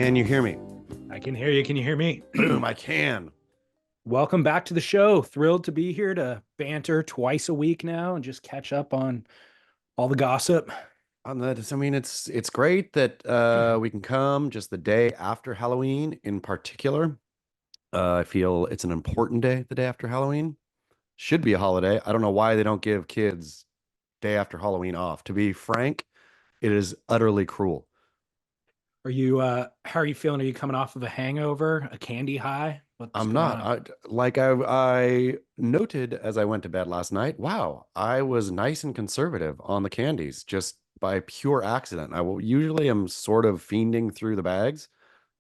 Can you hear me? I can hear you. Can you hear me? Boom, I can. Welcome back to the show. Thrilled to be here to banter twice a week now and just catch up on all the gossip. On that, I mean, it's great that we can come just the day after Halloween in particular. I feel it's an important day, the day after Halloween. Should be a holiday. I don't know why they don't give kids day after Halloween off. To be frank, it is utterly cruel. How are you feeling? Are you coming off of a hangover, a candy high? What's I'm going not. on? I noted as I went to bed last night. Wow, I was nice and conservative on the candies just by pure accident. Usually am sort of fiending through the bags.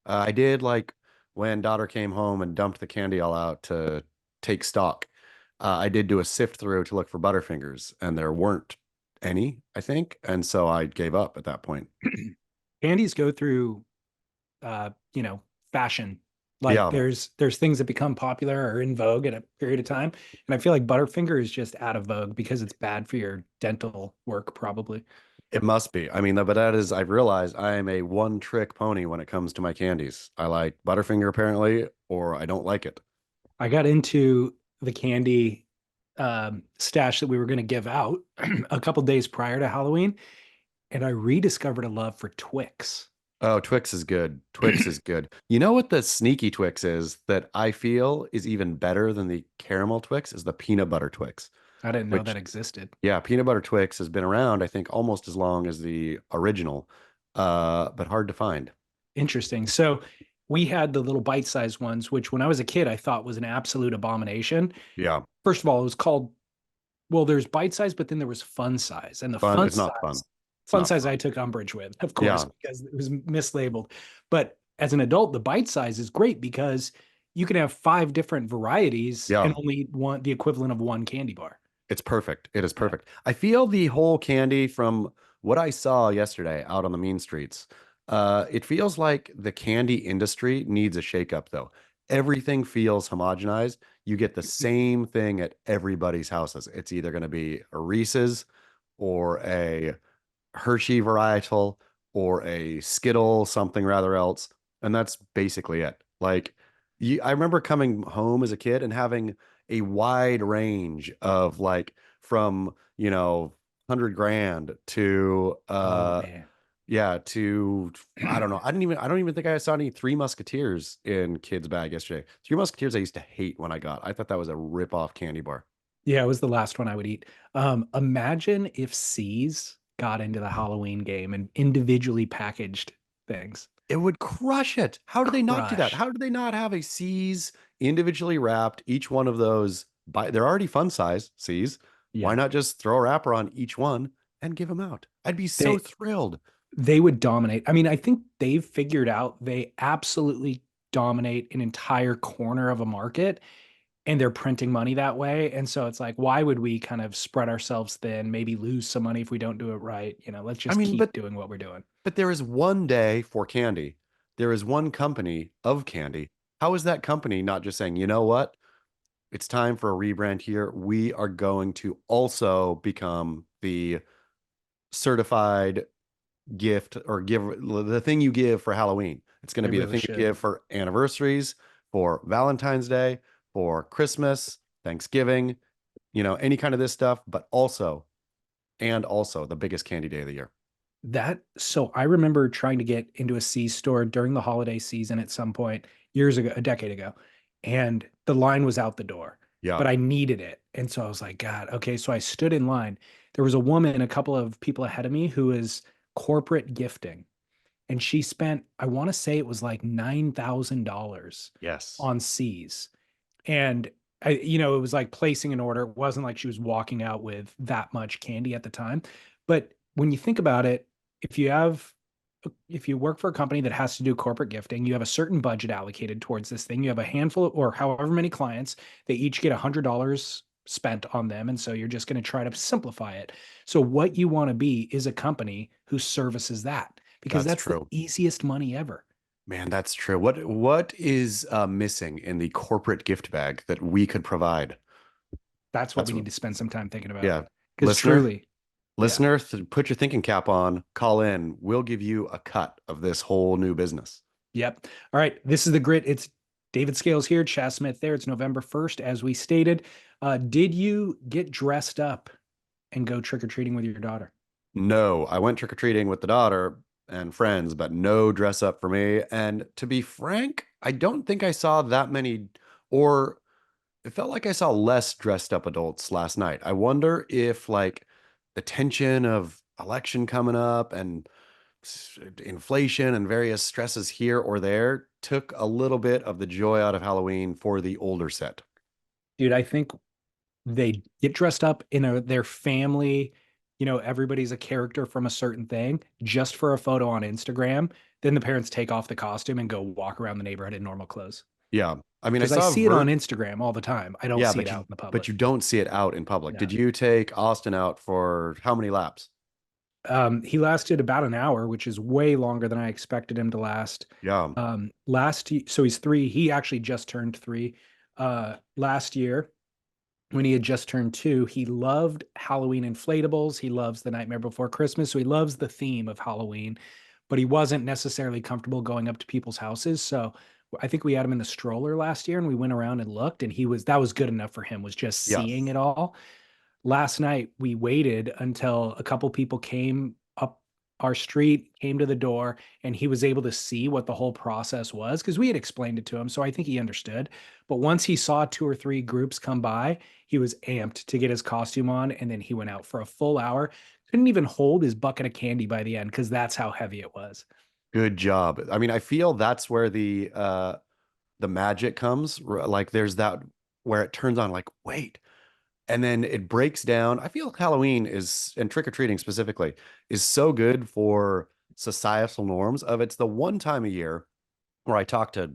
I did like when daughter came home and dumped the candy all out to take stock. I did do a sift through to look for Butterfingers, and there weren't any, I think, and so I gave up at that point. Candies go through uh, you know, fashion. Like Yeah, there's things that become popular or in vogue at a period of time. And I feel like Butterfinger is just out of vogue because it's bad for your dental work, probably. it must be. I mean, but that is, I've realized I am a one-trick pony when it comes to my candies. I like Butterfinger apparently, or I don't like it. I got into the candy stash that we were going to give out a couple days prior to Halloween, and I rediscovered a love for Twix. Oh, Twix is good. Twix is good. You know what the sneaky Twix is that I feel is even better than the caramel Twix is the peanut butter Twix, I didn't know that which, existed. yeah, peanut butter Twix has been around, I think, almost as long as the original, but hard to find. Interesting. So we had the little bite-sized ones, which when I was a kid, I thought was an absolute abomination. Yeah, First of all, it was called, well, there's bite size, but then there was fun size. And the fun. fun It's not fun. size, It's fun not size fun. I took umbrage with, of course, Yeah, because it was mislabeled. But as an adult, the bite size is great because you can have five different varieties yeah. and only one the equivalent of one candy bar. It's perfect. It is Yeah. perfect. I feel the whole candy from what I saw yesterday out on the mean streets. It feels like the candy industry needs a shakeup, though. Everything feels homogenized. You get the same thing at everybody's houses. It's either going to be a Reese's or a Hershey varietal or a Skittle, something rather else. And that's basically it. Like I remember coming home as a kid and having a wide range of like from, 100 grand to Oh man. yeah, to I don't know. I don't even think I saw any Three Musketeers in kids' bag yesterday. Three Musketeers I used to hate when I got. I thought that was a rip-off candy bar. Yeah, it was the last one I would eat. Imagine if C's got into the Halloween game and individually packaged things. It would crush it. How do they not do that? Crush. How do they not have a C's individually wrapped? Each one of those, they're already fun size C's. Why Yeah. not just throw a wrapper on each one and give them out? I'd be so They thrilled. they would dominate. I mean, I think they've figured out they absolutely dominate an entire corner of a market and they're printing money that way. And so it's like, why would we kind of spread ourselves thin, maybe lose some money if we don't do it right? Let's I just mean, keep but doing what we're doing. but there is one day for candy. There is one company of candy. How is that company not just saying, you know what? It's time for a rebrand here. We are going to also become the certified gift or give the thing you give for Halloween. It's going to They be the really thing you should. give for anniversaries, for Valentine's Day, for Christmas, Thanksgiving, any kind of this stuff, but also the biggest candy day of the year. So I remember trying to get into a C store during the holiday season at some point years ago, a decade ago, and the line was out the door, Yeah. but I needed it. And so I was like, God, okay. So I stood in line. There was a woman, a couple of people ahead of me who is corporate gifting, and she spent, I want to say it was like $9,000 Yes. on C's. And it was like placing an order. It wasn't like she was walking out with that much candy at the time. But when you think about it, if you have if you work for a company that has to do corporate gifting, you have a certain budget allocated towards this thing. You have a handful or however many clients, they each get $100 spent on them. And so you're just going to try to simplify it. So what you want to be is a company who services that because That's that's the true. easiest money ever. Man, that's true. What is missing in the corporate gift bag that we could provide? That's what That's we need to spend some time thinking about. yeah. Because Listener, truly, yeah. listener, put your thinking cap on, call in. We'll give you a cut of this whole new business. Yep. All right. This is the grit. It's David Scales here, Chaz Smith there. It's November 1st, as we stated. Did you get dressed up and go trick-or-treating with your daughter? No, I went trick-or-treating with the daughter and friends, but no dress up for me. And to be frank, I don't think I saw that many, or it felt like I saw less dressed up adults last night. I wonder if like the tension of election coming up and inflation and various stresses here or there took a little bit of the joy out of Halloween for the older set. Dude, I think they get dressed up in their family. Everybody's a character from a certain thing just for a photo on Instagram. Then the parents take off the costume and go walk around the neighborhood in normal clothes. Yeah. I mean, I Because I saw see it on Instagram all the time. I don't yeah, see it out in the but public. you don't see it out in public. No. Did you take Austin out for how many laps? He lasted about an hour, which is way longer than I expected him to last. Yeah. So he's 3. He actually just turned 3. Last year, when he had just turned 2, he loved Halloween inflatables. He loves the Nightmare Before Christmas. So he loves the theme of Halloween, but he wasn't necessarily comfortable going up to people's houses. So I think we had him in the stroller last year and we went around and looked, and that was good enough for him, was just seeing Yes. it all. Last night we waited until a couple people came up our street, came to the door, and he was able to see what the whole process was because we had explained it to him. So I think he understood. But once he saw 2 or 3 groups come by, he was amped to get his costume on. And then he went out for a full hour. Couldn't even hold his bucket of candy by the end because that's how heavy it was. Good job. I mean, I feel that's where the magic comes. Like there's that where it turns on like, wait, and then it breaks down. I feel Halloween is, and trick-or-treating specifically, is so good for societal norms of it's the one time a year where I talk to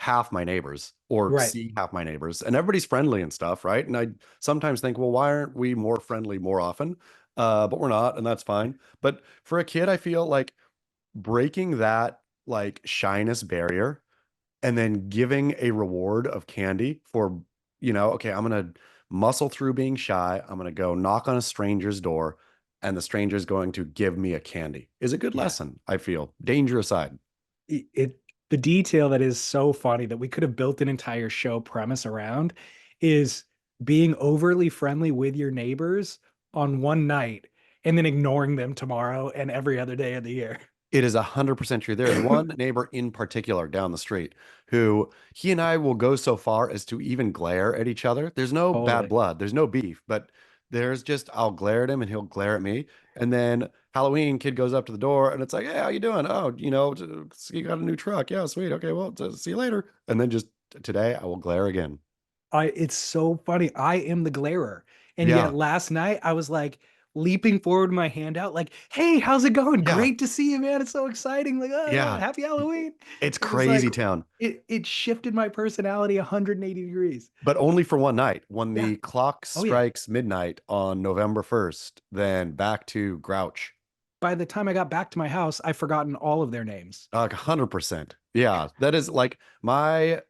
half my neighbors or Right. see half my neighbors and everybody's friendly and stuff, right? And I sometimes think, well, why aren't we more friendly more often? But we're not, and that's fine. But for a kid, I feel like breaking that like shyness barrier and then giving a reward of candy for, okay, I'm gonna muscle through being shy. I'm gonna go knock on a stranger's door, and the stranger's going to give me a candy is a good Yeah. lesson, I feel. Danger aside. it the detail that is so funny that we could have built an entire show premise around is being overly friendly with your neighbors on one night and then ignoring them tomorrow and every other day of the year. It is 100% true. There's one neighbor in particular down the street who he and I will go so far as to even glare at each other. There's no bad Totally. blood, there's no beef, but there's just I'll glare at him and he'll glare at me. And then Halloween, kid goes up to the door and it's like, hey, how you doing? Oh, you got a new truck. Yeah, sweet. Okay, well, see you later. And then just today I will glare again. It's so funny. I am the glarer. And yet Yeah, last night I was like leaping forward with my hand out, like, hey, how's it going? yeah, Great to see you, man. It's so exciting. Like, oh, yeah. happy Halloween. It's It was like crazy town. it shifted my personality 180 degrees. But only for one night. When Yeah. the clock Oh yeah. strikes midnight on November 1st, then back to Grouch. By the time I got back to my house, I've forgotten all of their names. Like 100%. Yeah, that is like my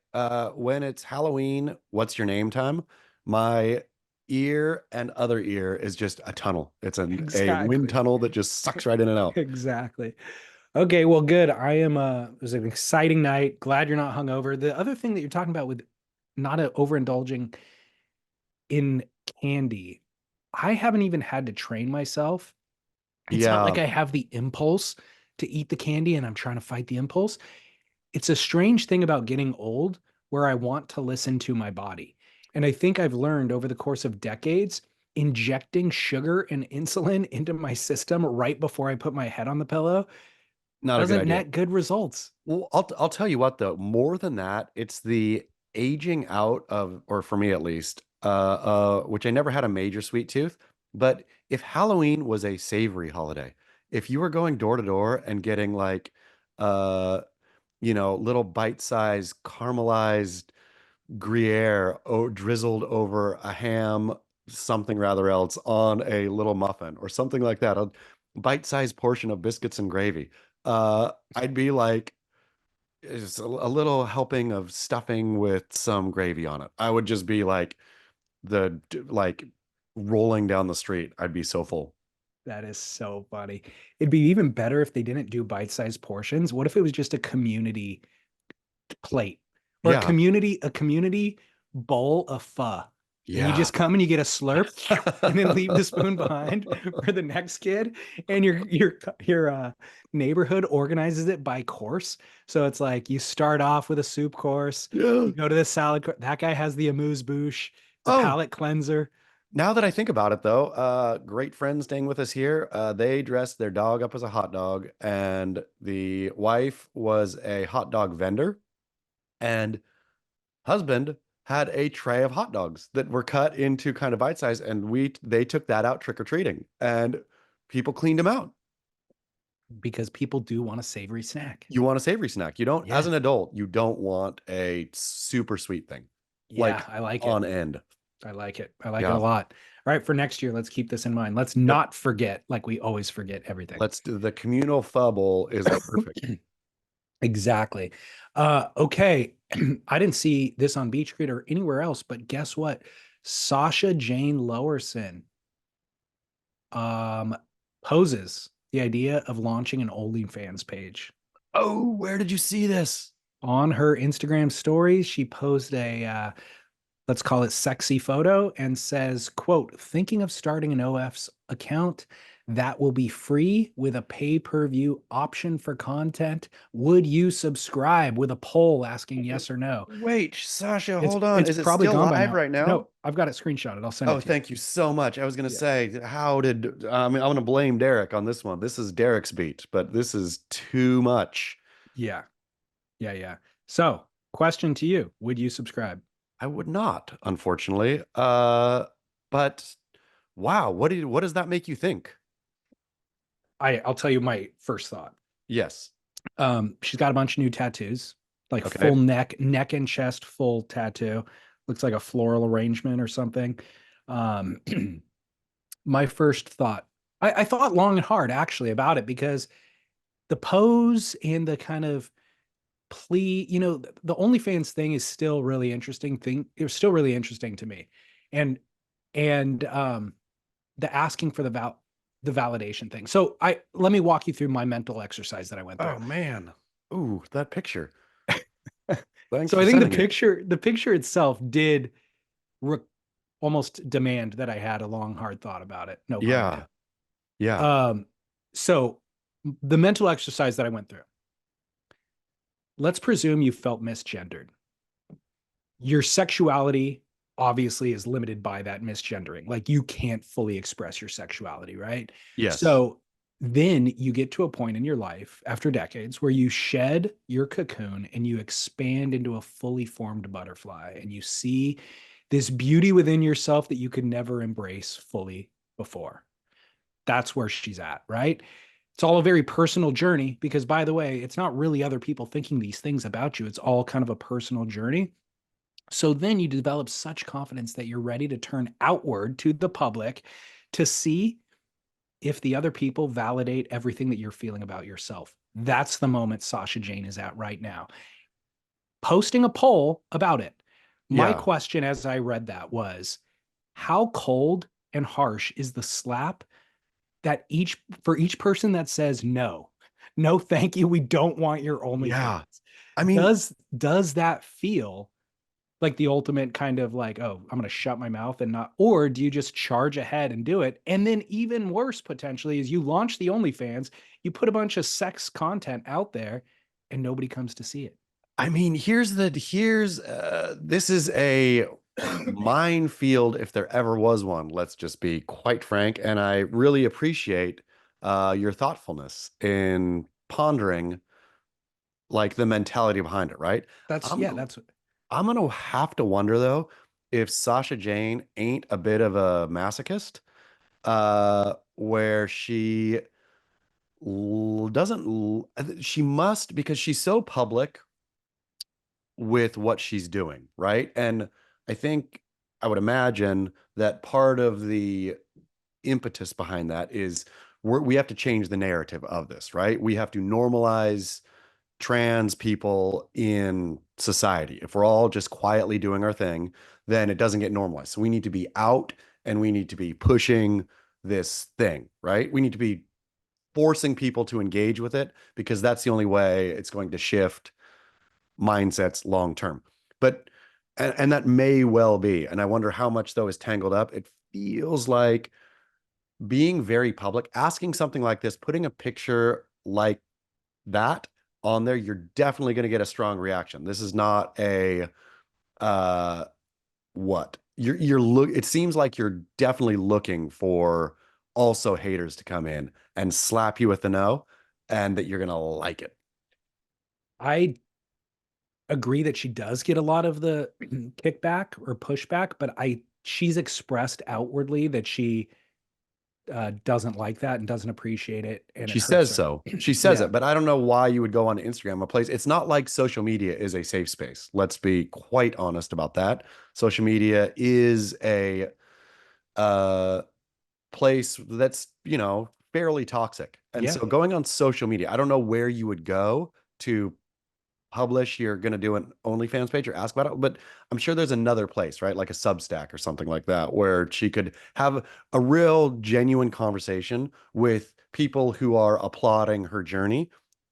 when it's Halloween, what's your name time? My ear and other ear is just a tunnel. It's a wind Exactly. tunnel that just sucks right in and out. Exactly. Okay, well, good. It was an exciting night. Glad you're not hungover. The other thing that you're talking about with not overindulging in candy, I haven't even had to train myself. It's not Yeah, like I have the impulse to eat the candy and I'm trying to fight the impulse. It's a strange thing about getting old where I want to listen to my body. And I think I've learned over the course of decades, injecting sugar and insulin into my system right before I put my head on the pillow not a good doesn't idea. net good results. Well, I'll tell you what though, more than that, it's the aging out of, or for me at least, which I never had a major sweet tooth, but if Halloween was a savory holiday, if you were going door to door and getting like uh little bite-sized caramelized Gruyere drizzled over a ham, something rather else on a little muffin or something like that, a bite-sized portion of biscuits and gravy. I'd be like, is a little helping of stuffing with some gravy on it. I would just be like like rolling down the street. I'd be so full. That is so funny. It'd be even better if they didn't do bite-sized portions. What if it was just a community plate or a Yeah. community bowl of pho? And you Yeah. just come and you get a slurp and then leave the spoon behind for the next kid. And your neighborhood organizes it by course. So it's like you start off with a soup course, Yeah. you go to the salad. That guy has the amuse-bouche, the Oh, palate cleanser. now that I think about it, though, great friend staying with us here. They dressed their dog up as a hot dog, and the wife was a hot dog vendor, and husband had a tray of hot dogs that were cut into kind of bite size, and they took that out trick or treating, and people cleaned them out. Because people do want a savory snack. You want a savory snack. You don't, as Yeah. an adult, you don't want a super sweet thing, Yeah, like I like it. on end. I like it. I like it a Yeah. lot. All right, for next year, let's keep this in mind. Let's Yep. not forget, like we always forget everything. Let's do the communal fubble is perfect. Exactly. Okay. I didn't see this on Beach Grid or anywhere else, but guess what? Sasha Jane Lowerson um poses the idea of launching an OnlyFans page. Oh, where did you see this? On her Instagram stories, she posted a let's call it sexy photo and says, quote, thinking of starting an OF's account that will be free with a pay-per-view option for content. Would you subscribe, with a poll asking yes or no? Wait, Sasha, It's hold on. it's Is it probably still gone by live now. right now? No, I've got it screenshotted. I'll send Oh, it to you. thank you so much. I was going to Yeah. say, how did, I mean, I'm going to blame Derek on this one. This is Derek's beat, but this is too much. Yeah. Yeah. Yeah. So, question to you. Would you subscribe? I would not, unfortunately. But wow, what does that make you think? I'll tell you my first thought. Yes. She's got a bunch of new tattoos, like Okay. full neck and chest full tattoo. Looks like a floral arrangement or something. Um, my first thought, I thought long and hard actually about it, because the pose and the kind of plea, the OnlyFans thing is still really interesting thing. It was still really interesting to me. And the asking for the validation thing. So let me walk you through my mental exercise that I went through. Oh man. Ooh, that picture. Thanks So for I think sending it. the picture itself did re- almost demand that I had a long, hard thought about it. No pun Yeah. intended. Yeah. So the mental exercise that I went through. Let's presume you felt misgendered. Your sexuality obviously is limited by that misgendering. Like, you can't fully express your sexuality, right? Yes. So then you get to a point in your life after decades where you shed your cocoon and you expand into a fully formed butterfly, and you see this beauty within yourself that you could never embrace fully before. That's where she's at, right? It's all a very personal journey, because, by the way, it's not really other people thinking these things about you. It's all kind of a personal journey. So then you develop such confidence that you're ready to turn outward to the public to see if the other people validate everything that you're feeling about yourself. That's the moment Sasha Jane is at right now. Posting a poll about it. My Yeah. question as I read that was, how cold and harsh is the slap that each person that says no, no, thank you, we don't want your Yeah. OnlyFans? I mean, Does that feel like the ultimate kind of like, oh, I'm going to shut my mouth and not, or do you just charge ahead and do it? And then even worse, potentially, is you launch the OnlyFans, you put a bunch of sex content out there, and nobody comes to see it. this is a minefield if there ever was one. Let's just be quite frank. And I really appreciate your thoughtfulness in pondering like the mentality behind it, right? That's I'm yeah, go- that's I'm gonna have to wonder though if Sasha Jane ain't a bit of a masochist, where she must, because she's so public with what she's doing, right? And I think I would imagine that part of the impetus behind that is we have to change the narrative of this, right? We have to normalize trans people in society. If we're all just quietly doing our thing, then it doesn't get normalized. So we need to be out and we need to be pushing this thing, right? We need to be forcing people to engage with it because that's the only way it's going to shift mindsets long term. But and that may well be. And I wonder how much though is tangled up. It feels like being very public, asking something like this, putting a picture like that on there, you're definitely going to get a strong reaction. This is not a what you're look it seems like you're definitely looking for also haters to come in and slap you with the no, and that you're going to like it. I agree that she does get a lot of the kickback or pushback, but she's expressed outwardly that she doesn't like that and doesn't appreciate it, and it She hurts says her. so. She says Yeah. it, but I don't know why you would go on Instagram, a place. It's not like social media is a safe space. Let's be quite honest about that. Social media is a uh place that's, fairly toxic. And Yeah. so going on social media, I don't know where you would go to publish you're going to do an OnlyFans page or ask about it, but I'm sure there's another place, right? Like a Substack or something like that, where she could have a real genuine conversation with people who are applauding her journey.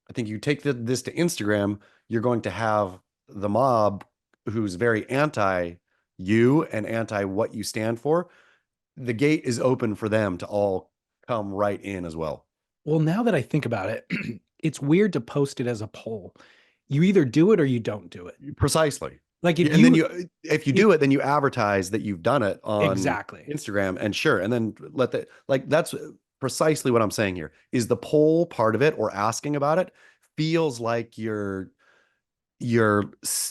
I think you take this to Instagram, you're going to have the mob who's very anti you and anti what you stand for. The gate is open for them to all come right in as well. Well, now that I think about it, it's weird to post it as a poll. You either do it or you don't do it. Precisely. Like Yeah, if and then you if you it, do it, then you advertise that you've done it on exactly. Instagram, and sure, and then let the like that's precisely what I'm saying here is the poll part of it, or asking about it feels like you're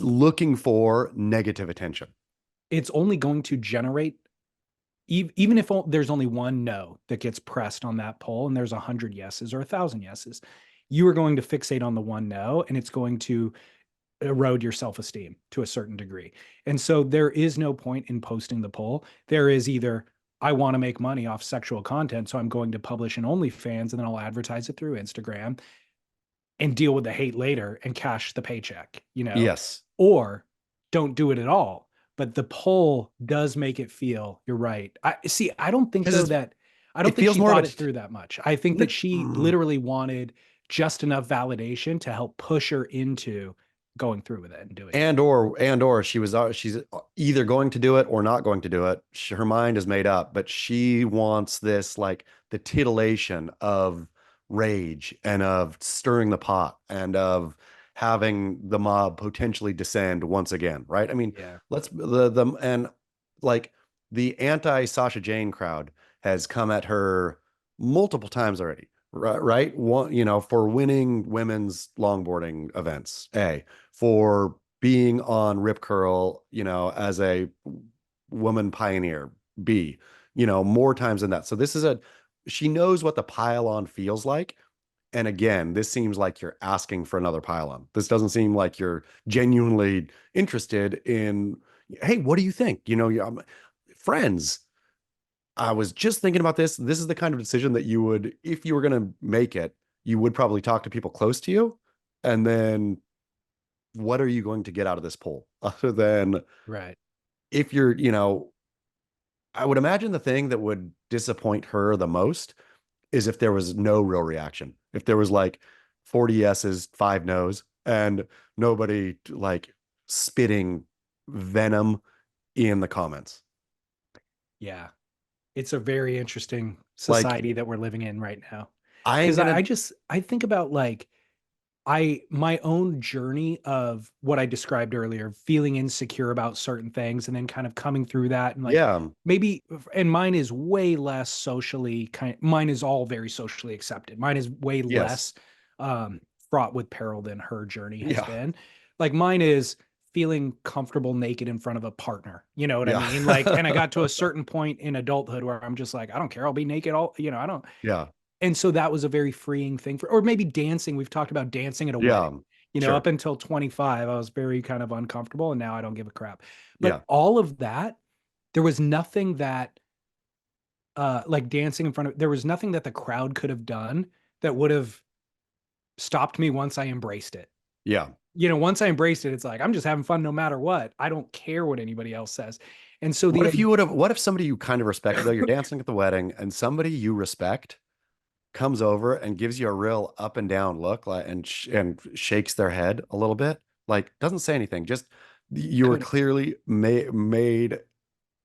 looking for negative attention. It's only going to generate even if there's only one no that gets pressed on that poll and there's 100 yeses or 1,000 yeses, you are going to fixate on the one no, and it's going to erode your self-esteem to a certain degree. And so there is no point in posting the poll. There is either I want to make money off sexual content, so I'm going to publish an OnlyFans and then I'll advertise it through Instagram and deal with the hate later and cash the paycheck, Yes, or don't do it at all. But the poll does make it feel, you're right. I see. because I don't it think feels she more of thought a it through that much. I think that she literally wanted just enough validation to help push her into going through with it and doing it. and or she's either going to do it or not going to do it. Her mind is made up, but she wants this, like, the titillation of rage and of stirring the pot and of having the mob potentially descend once again, right? I mean, Yeah. let's the and like the anti Sasha Jane crowd has come at her multiple times already, right? One, for winning women's longboarding events, for being on Rip Curl, as a woman pioneer, B, more times than that. So she knows what the pile-on feels like. And again, this seems like you're asking for another pile-on. This doesn't seem like you're genuinely interested in, hey, what do you think? Friends, I was just thinking about this. This is the kind of decision that you would, if you were going to make it, you would probably talk to people close to you. And then what are you going to get out of this poll other than, Right. if I would imagine the thing that would disappoint her the most is if there was no real reaction. If there was like 40 yeses, 5 no's, and nobody like spitting venom in the comments. Yeah. It's a very interesting Like, society that we're living in right now. I ain't Because gonna, I think about like my own journey of what I described earlier, feeling insecure about certain things and then kind of coming through that and like yeah, maybe, and mine is way less socially mine is all very socially accepted. Mine is way yes, less fraught with peril than her journey has yeah, been. Like mine is feeling comfortable naked in front of a partner. You know what I yeah, mean? Like, and I got to a certain point in adulthood where I'm just like, I don't care. I'll be naked I don't, yeah, and so that was a very freeing thing or maybe dancing. We've talked about dancing at a yeah, wedding. sure, Up until 25, I was very kind of uncomfortable and now I don't give a crap. yeah, But all of that, there was nothing that like dancing in front of there was nothing that the crowd could have done that would have stopped me once I embraced it. yeah, Once I embraced it, it's like I'm just having fun no matter what. I don't care what anybody else says. And so What if you would have, what if somebody you kind of respected, though, you're dancing at the wedding and somebody you respect comes over and gives you a real up and down look, like, and shakes their head a little bit, like doesn't say anything, just you were couldn't clearly made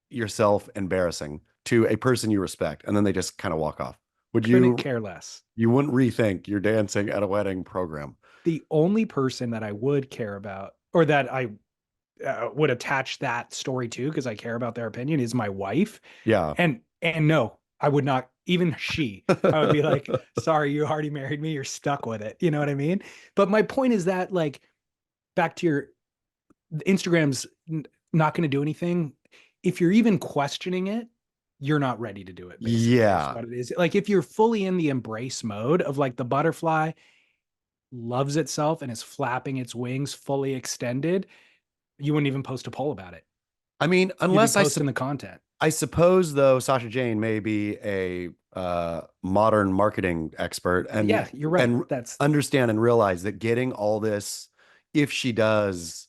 yourself embarrassing to a person you respect, and then they just kind of walk off. Would couldn't you, care less. you wouldn't rethink your dancing at a wedding program? The only person that I would care about, or that I would attach that story to because I care about their opinion, is my wife. Yeah. And no, I would not, even she. I would be like, sorry, you already married me, you're stuck with it. You know what I mean? But my point is that, like, back to your Instagram's not going to do anything. If you're even questioning it, you're not ready to do it, basically. Is Yeah. what it is. Like, if you're fully in the embrace mode of, like, the butterfly loves itself and is flapping its wings fully extended, you wouldn't even post a poll about it. I mean, You'd be unless posting the content. I suppose, though, Sasha Jane may be a modern marketing expert Yeah, you're right. and That's understand and realize that getting all this, if she does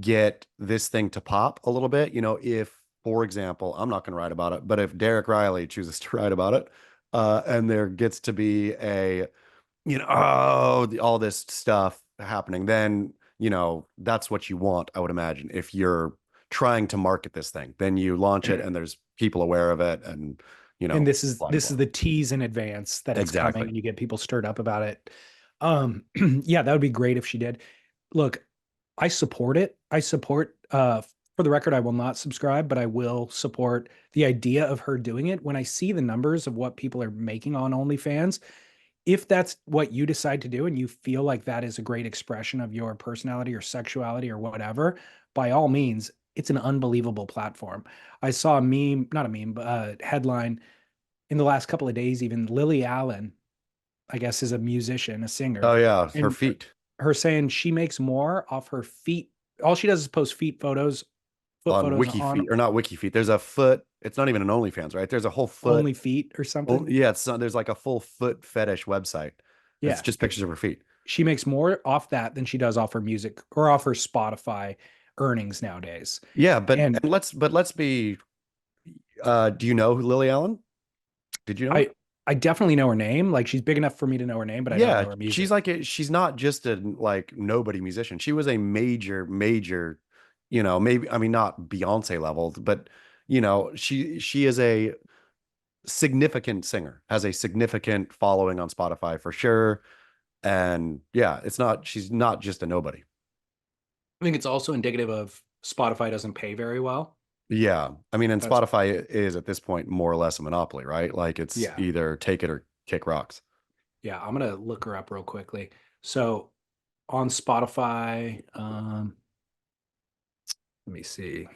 get this thing to pop a little bit, if, for example, I'm not going to write about it, but if Derek Riley chooses to write about it, and there gets to be a, all this stuff happening, then, that's what you want, I would imagine. If you're trying to market this thing, then you launch it and there's people aware of it, and, and this is blah, this blah, is the tease in advance that it's coming, exactly. and you get people stirred up about it. Yeah, that would be great if she did. Look, I support it. I support, for the record, I will not subscribe, but I will support the idea of her doing it. When I see the numbers of what people are making on OnlyFans, if that's what you decide to do and you feel like that is a great expression of your personality or sexuality or whatever, by all means, it's an unbelievable platform. I saw a meme, not a meme, but a headline in the last couple of days. Even Lily Allen, I guess, is a musician, a singer, Oh yeah, her and feet her saying she makes more off her feet. All she does is post feet photos, foot on photos Wiki on Feet, or not Wiki Feet. There's a foot. It's not even an OnlyFans, right? There's a whole foot. Only Feet or Oh, something. yeah, there's like a full foot fetish website. It's Yeah. just pictures of her feet. She makes more off that than she does off her music or off her Spotify earnings nowadays. Yeah, And let's be. Do you know Lily Allen? Did you know her? I definitely know her name. Like, she's big enough for me to know her name, but I don't Yeah, know her she's music. like she's not just a like nobody musician. She was a major, maybe, I mean, not Beyonce level, but she is a significant singer, has a significant following on Spotify for sure. And yeah, she's not just a nobody. I think it's also indicative of Spotify doesn't pay very well. Yeah. I mean, and That's Spotify is at this point more or less a monopoly, right? Like it's Yeah. either take it or kick rocks. Yeah, I'm gonna look her up real quickly. So on Spotify, let me see.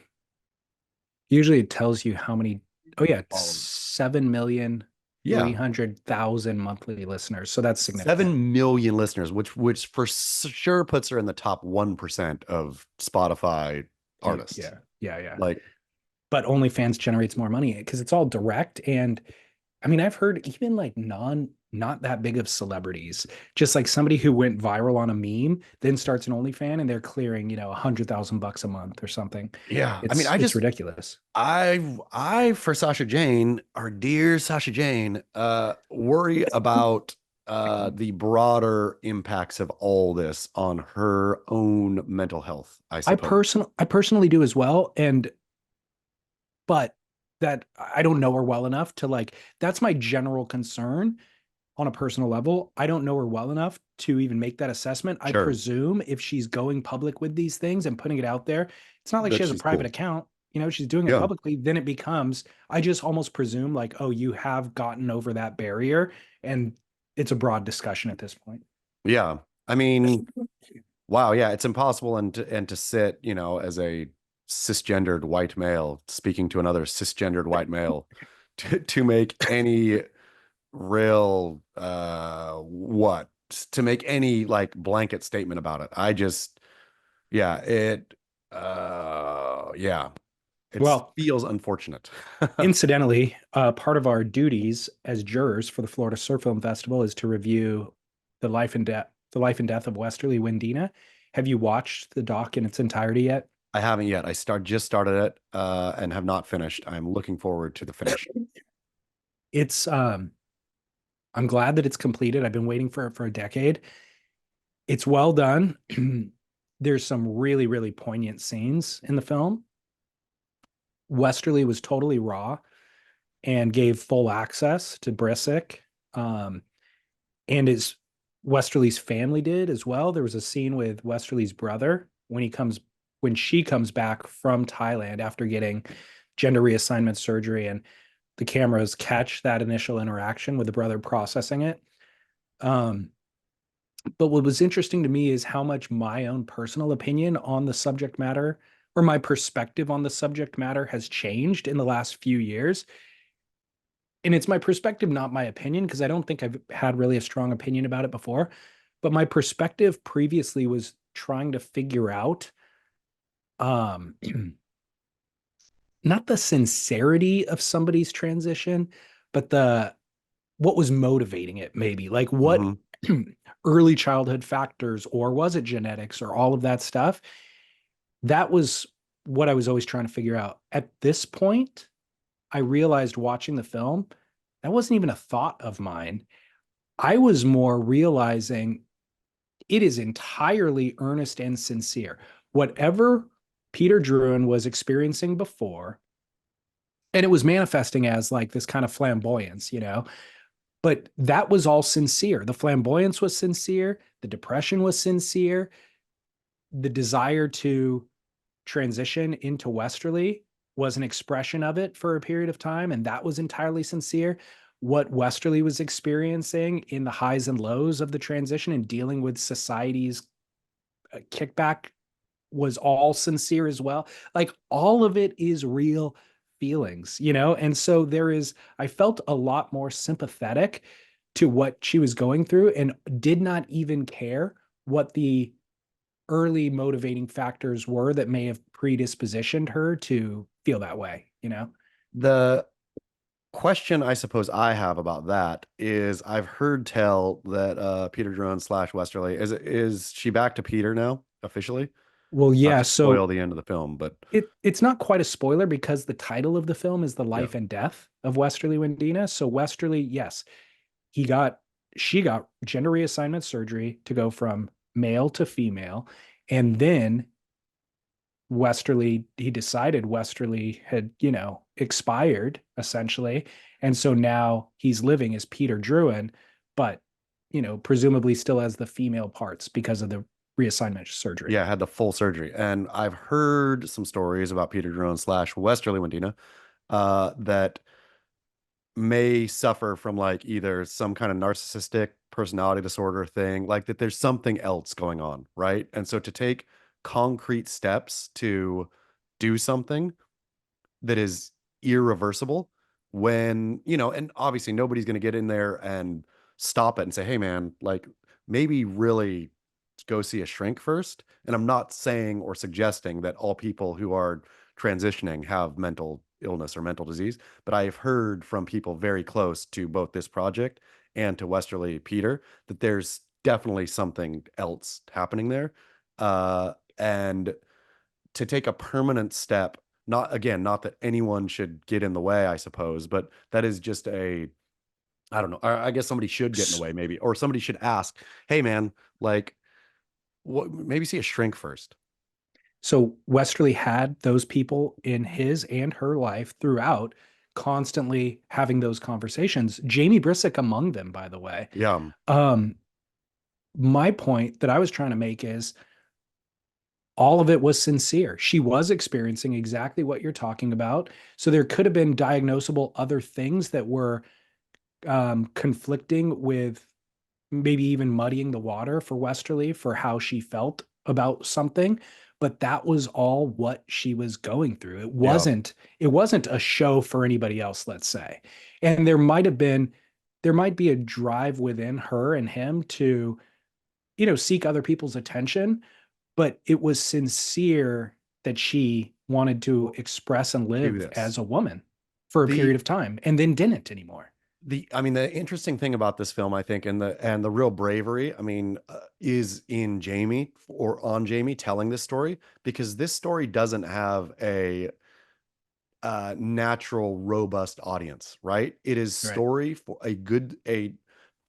Usually it tells you how many. Oh yeah, All 7,300,000 monthly listeners. So that's significant. 7 million listeners, which for sure puts her in the top 1% of Spotify artists. Yeah. Like, But OnlyFans generates more money because it's all direct. And I mean, I've heard even like not that big of celebrities, just like somebody who went viral on a meme, then starts an OnlyFans and they're clearing, $100,000 a month or something. yeah. I mean, It's ridiculous. for Sasha Jane, our dear Sasha Jane, worry about the broader impacts of all this on her own mental health, I suppose. I personally do as well. But that I don't know her well enough to, like, that's my general concern on a personal level. I don't know her well enough to even make that assessment. I Sure. presume if she's going public with these things and putting it out there, it's not like she That has a she's private cool. account. She's doing it Yeah. publicly, then it becomes, I just almost presume, like, oh, you have gotten over that barrier, and it's a broad discussion at this point. Yeah. I mean, wow, yeah, it's impossible and to sit, as a cisgendered white male speaking to another cisgendered white male to make any real to make any like blanket statement about it. I just yeah, yeah, it Well, feels unfortunate. incidentally, part of our duties as jurors for the Florida Surf Film Festival is to review the life and death of Westerly Windina. Have you watched the doc in its entirety yet? I haven't yet. I just started it and have not finished. I'm looking forward to the finish. It's I'm glad that it's completed. I've been waiting for it for a decade. It's well done. There's some really, really poignant scenes in the film. Westerly was totally raw and gave full access to Brisk. Um, and his Westerly's family did as well. There was a scene with Westerly's brother when she comes back from Thailand after getting gender reassignment surgery, and the cameras catch that initial interaction with the brother processing it. But what was interesting to me is how much my own personal opinion on the subject matter, or my perspective on the subject matter, has changed in the last few years. And it's my perspective, not my opinion, because I don't think I've had really a strong opinion about it before. But my perspective previously was trying to figure out um not the sincerity of somebody's transition, but the what was motivating it, maybe. Like what Hmm. early childhood factors, or was it genetics, or all of that stuff? That was what I was always trying to figure out. At this point, I realized watching the film, that wasn't even a thought of mine. I was more realizing it is entirely earnest and sincere. Whatever Peter Druin was experiencing before, and it was manifesting as like this kind of flamboyance, but that was all sincere. The flamboyance was sincere. The depression was sincere. The desire to transition into Westerly was an expression of it for a period of time, and that was entirely sincere. What Westerly was experiencing in the highs and lows of the transition and dealing with society's kickback was all sincere as well. Like all of it is real feelings, And so I felt a lot more sympathetic to what she was going through, and did not even care what the early motivating factors were that may have predispositioned her to feel that way. The question I suppose I have about that is I've heard tell that Peter Drone slash Westerly is she back to Peter now officially? Well, Not yeah, to so spoil the end of the film, but it's not quite a spoiler because the title of the film is The yeah, Life and Death of Westerly Wendina. So Westerly, yes, he got she got gender reassignment surgery to go from male to female, and then he decided Westerly had, expired essentially. And so now he's living as Peter Druin, but, presumably still has the female parts because of the reassignment surgery. yeah, had the full surgery, and I've heard some stories about Peter Drone slash Westerly Wendina that may suffer from like either some kind of narcissistic personality disorder thing, like that there's something else going on, right? And so to take concrete steps to do something that is irreversible when, and obviously nobody's going to get in there and stop it and say, hey, man, like maybe really go see a shrink first. And I'm not saying or suggesting that all people who are transitioning have mental illness or mental disease, but I've heard from people very close to both this project and to Westerly Peter that there's definitely something else happening there. And to take a permanent step, not again, not that anyone should get in the way, I suppose, but that is just I don't know. I guess somebody should get in the way, maybe, or somebody should ask, hey, man, like, what, maybe see a shrink first. So Westerly had those people in his and her life throughout, constantly having those conversations. Jamie Brisk among them, by the way. Yeah. Um, my point that I was trying to make is all of it was sincere. She was experiencing exactly what you're talking about. So there could have been diagnosable other things that were conflicting with, maybe even muddying the water for Westerly for how she felt about something. But that was all what she was going through. Yeah. It wasn't a show for anybody else, let's say. And there might be a drive within her and him to, seek other people's attention, but it was sincere that she wanted to Well, express and maybe live this. as a woman for a The period of time and then didn't anymore. the interesting thing about this film, I think, and the real bravery, is in Jamie, or on Jamie telling this story, because this story doesn't have a natural, robust audience, right? It is Right. story for a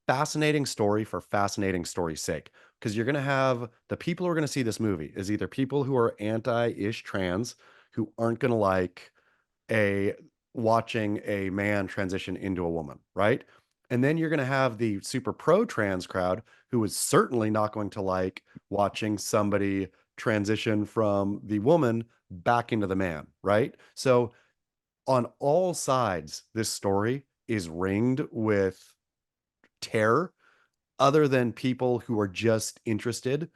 fascinating story for fascinating story's sake. Because you're going to have the people who are going to see this movie is either people who are anti-ish trans, who aren't going to like a watching a man transition into a woman, right? And then you're going to have the super pro trans crowd who is certainly not going to like watching somebody transition from the woman back into the man, right? So on all sides, this story is ringed with terror, other than people who are just interested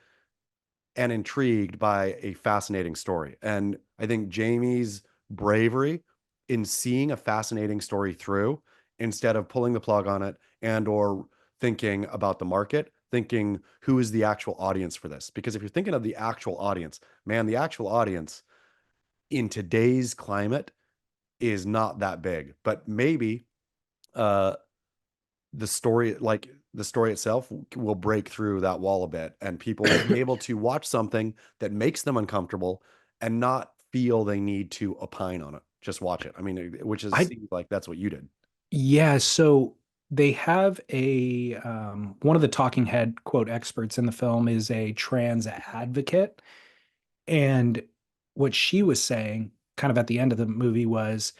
and intrigued by a fascinating story. And I think Jamie's bravery in seeing a fascinating story through, instead of pulling the plug on it and or thinking about the market, thinking who is the actual audience for this. Because if you're thinking of the actual audience, man, the actual audience in today's climate is not that big. But maybe uh the story itself will break through that wall a bit, and people will be able to watch something that makes them uncomfortable and not feel they need to opine on it. Just watch it. Which is, I seems like that's what you did. Yeah, so they have a one of the talking head quote experts in the film is a trans advocate, and what she was saying kind of at the end of the movie was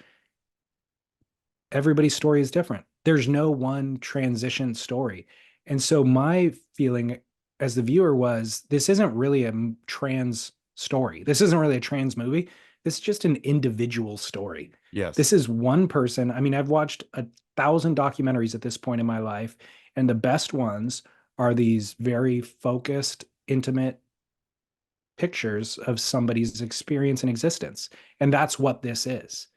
everybody's story is different. There's no one transition story. And so my feeling as the viewer was this isn't really a trans story. This isn't really a trans movie. This is just an individual story. Yes. This is one person. I mean, I've watched 1,000 documentaries at this point in my life, and the best ones are these very focused, intimate pictures of somebody's experience and existence. And that's what this is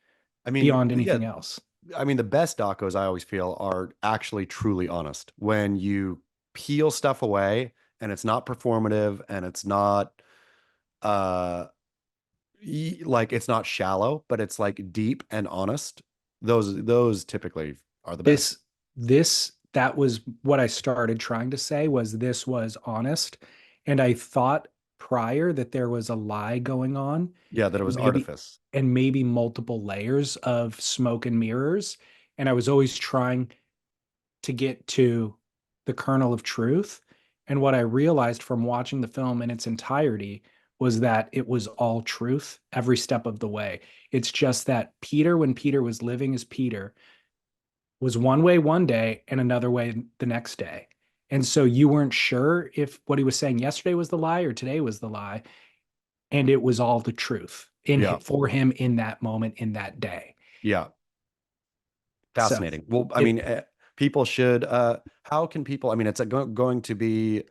beyond Yeah, anything else. the best docos I always feel are actually truly honest. When you peel stuff away and it's not performative and it's not uh like it's not shallow, but it's like deep and honest. Those typically are the best. This that was what I started trying to say was this was honest. And I thought prior that there was a lie going on, Yeah, that it was maybe artifice. and maybe multiple layers of smoke and mirrors. And I was always trying to get to the kernel of truth. And what I realized from watching the film in its entirety was that it was all truth every step of the way. It's just that Peter, when Peter was living as Peter, was one way one day and another way the next day. And so you weren't sure if what he was saying yesterday was the lie or today was the lie. And it was all the truth Yeah. for him in that moment, in that day. Yeah. So Fascinating. Well, it, people should how can people, it's going to be,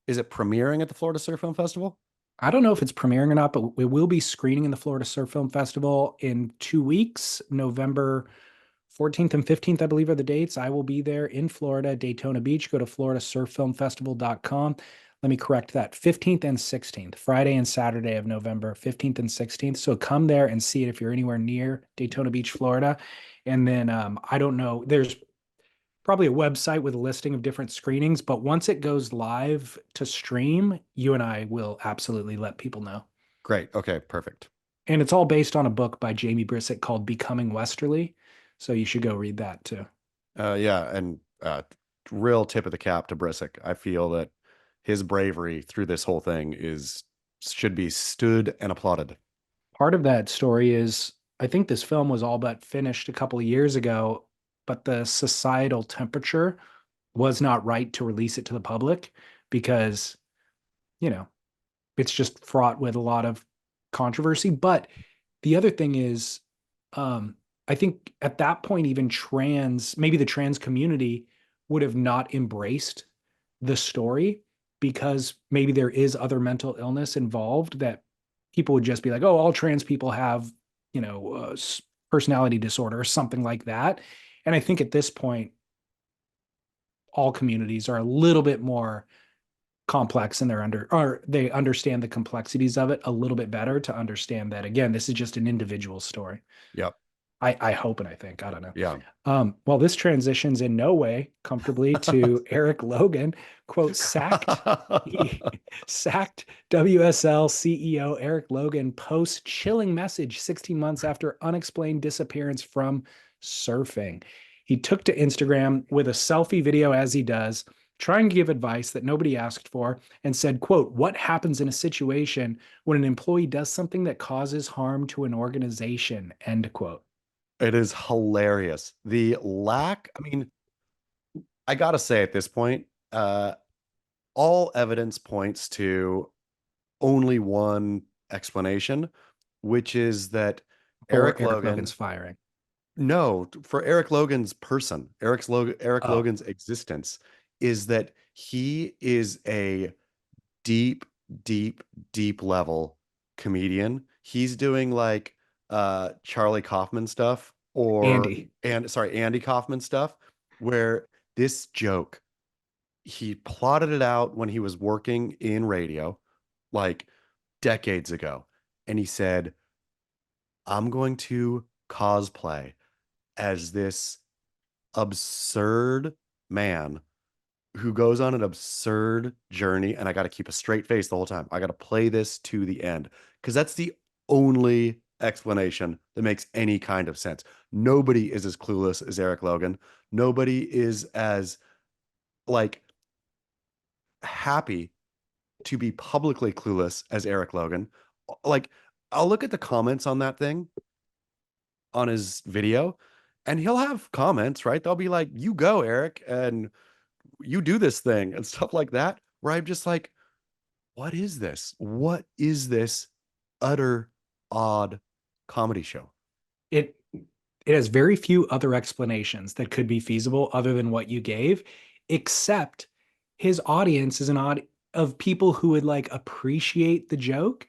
is it premiering at the Florida Surf Film Festival? I don't know if it's premiering or not, but we will be screening in the Florida Surf Film Festival in 2 weeks, November 14th and 15th, I believe are the dates. I will be there in Florida, Daytona Beach. Go to floridasurffilmfestival.com. Let me correct that. 15th and 16th, Friday and Saturday of November, 15th and 16th. So come there and see it if you're anywhere near Daytona Beach, Florida. And then I don't know, there's probably a website with a listing of different screenings, but once it goes live to stream, you and I will absolutely let people know. Great. Okay, perfect. And it's all based on a book by Jamie Brisk called Becoming Westerly. So you should go read that too. Yeah, and real tip of the cap to Brisk. I feel that his bravery through this whole thing is should be stood and applauded. Part of that story is I think this film was all but finished a couple of years ago, but the societal temperature was not right to release it to the public because, you know, it's just fraught with a lot of controversy. But the other thing is, I think at that point, even maybe the trans community would have not embraced the story because maybe there is other mental illness involved that people would just be like, oh, all trans people have, personality disorder or something like that. And I think at this point, all communities are a little bit more complex and they understand the complexities of it a little bit better to understand that again, this is just an individual story. Yep. I hope and I think, I don't know. Yeah. Well, this transitions in no way comfortably to Erik Logan, quote, sacked. He sacked WSL CEO Erik Logan posts chilling message 16 months after unexplained disappearance from surfing. He took to Instagram with a selfie video, as he does, trying to give advice that nobody asked for, and said, quote, what happens in a situation when an employee does something that causes harm to an organization, end quote. It is hilarious. The lack, I mean, I gotta say at this point, all evidence points to only one explanation, which is that For Erik Erik Logan's Logan, firing. no, for Erik Logan's person, Erik Oh, Logan's existence is that he is a deep, deep, deep level comedian. He's doing like Charlie Kaufman stuff or Andy. and sorry, Andy Kaufman stuff, where this joke, he plotted it out when he was working in radio, like decades ago. And he said, I'm going to cosplay as this absurd man who goes on an absurd journey, and I got to keep a straight face the whole time. I got to play this to the end because that's the only explanation that makes any kind of sense. Nobody is as clueless as Erik Logan. Nobody is as like happy to be publicly clueless as Erik Logan. Like, I'll look at the comments on that thing on his video, and he'll have comments, right? They'll be like, "You go, Erik, and you do this thing," and stuff like that. Where I'm just like, what is this? What is this utter odd comedy show? It it has very few other explanations that could be feasible other than what you gave, except his audience is an odd of people who would like appreciate the joke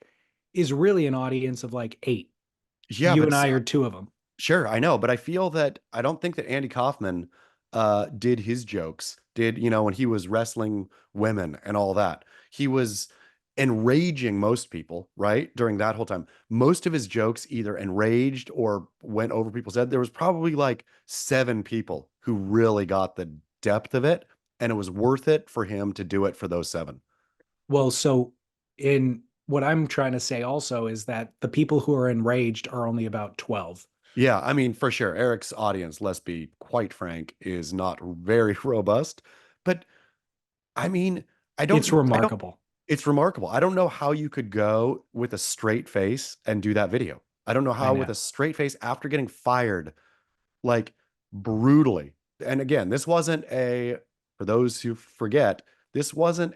is really an audience of like eight. Yeah, You but and I are two of them. sure, I know, but I feel that I don't think that Andy Kaufman did his jokes, did, when he was wrestling women and all that. He was enraging most people, right? During that whole time. Most of his jokes either enraged or went over people's head. There was probably like 7 people who really got the depth of it, and it was worth it for him to do it for those 7. Well, so in what I'm trying to say also is that the people who are enraged are only about 12. Yeah, I mean, for sure. Eric's audience, let's be quite frank, is not very robust. But I mean, It's remarkable. it's remarkable. I don't know how you could go with a straight face and do that video. I don't know I how with know. a straight face after getting fired, like brutally. And again, this wasn't for those who forget, this wasn't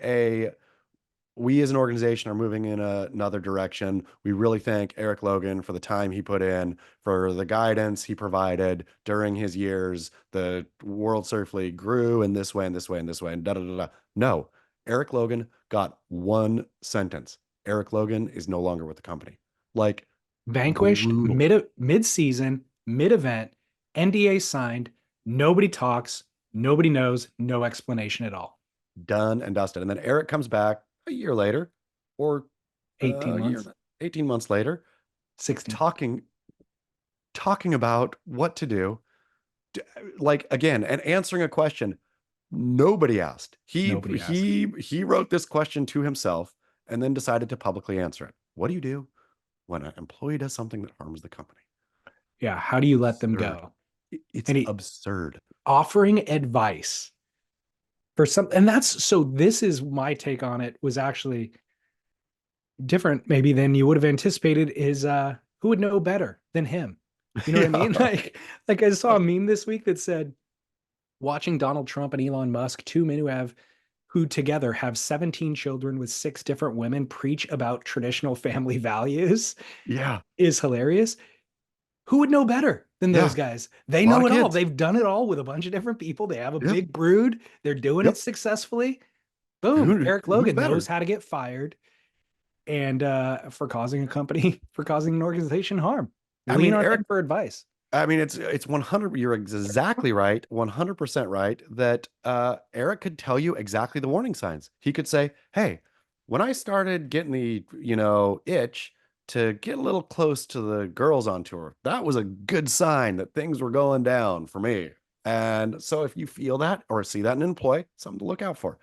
we as an organization are moving in another direction. We really thank Erik Logan for the time he put in, for the guidance he provided during his years. The World Surf League grew in this way and this way and this way and da da da da. No, Erik Logan got one sentence. Erik Logan is no longer with the company. Like, Vanquished brutal. mid season, mid event, NDA signed. Nobody talks. Nobody knows. No explanation at all. Done and dusted. And then Erik comes back a year later, or 18 a year, months, 18 months later, 16. talking about what to do, like again, and answering a question nobody asked. He Nobody asked. he wrote this question to himself and then decided to publicly answer it. What do you do when an employee does something that harms the company? Yeah. How do you let them Absurd. go? It's And he absurd. offering advice for some, and that's so this is my take on it was actually different maybe than you would have anticipated is who would know better than him? You know what I Yeah. mean? Like I saw a meme this week that said watching Donald Trump and Elon Musk, two men who together have 17 children with 6 different women preach about traditional family values Yeah. is hilarious. Who would know better than those Yeah. guys? They A lot know of it all. kids. They've done it all with a bunch of different people. They have a Yep. big brood. They're doing it Yep. successfully. Boom. Who Erik who Logan knows better? how to get fired and for causing a company, for causing an organization harm. I Lean mean, on Erik, him for advice. I mean, it's 100. You're exactly right, 100% right that Erik could tell you exactly the warning signs. He could say, "Hey, when I started getting the itch to get a little close to the girls on tour. That was a good sign that things were going down for me. And so if you feel that or see that in an employee, something to look out for.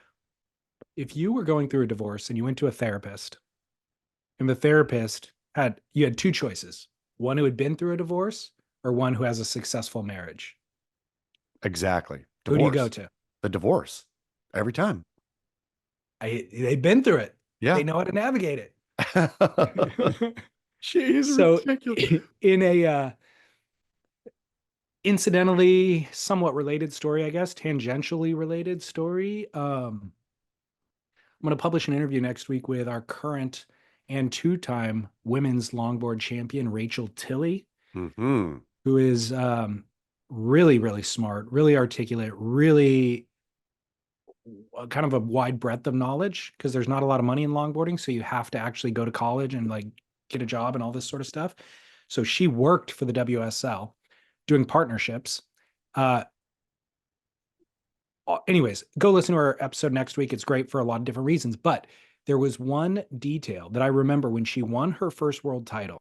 If you were going through a divorce and you went to a therapist, and the therapist you had two choices: one who had been through a divorce or one who has a successful marriage. Exactly. Who do you go Divorce. to? The divorce. Every time. They've been through it. Yeah. They know how to navigate it. She's So ridiculous. in a incidentally somewhat related story, I guess, tangentially related story, I'm going to publish an interview next week with our current and two-time women's longboard champion, Rachel Tilley, Mm-hmm. who is really, really smart, really articulate, really kind of a wide breadth of knowledge, because there's not a lot of money in longboarding. So you have to actually go to college and like get a job and all this sort of stuff. So she worked for the WSL doing partnerships. Anyways, go listen to our episode next week. It's great for a lot of different reasons. But there was one detail that I remember when she won her first world title.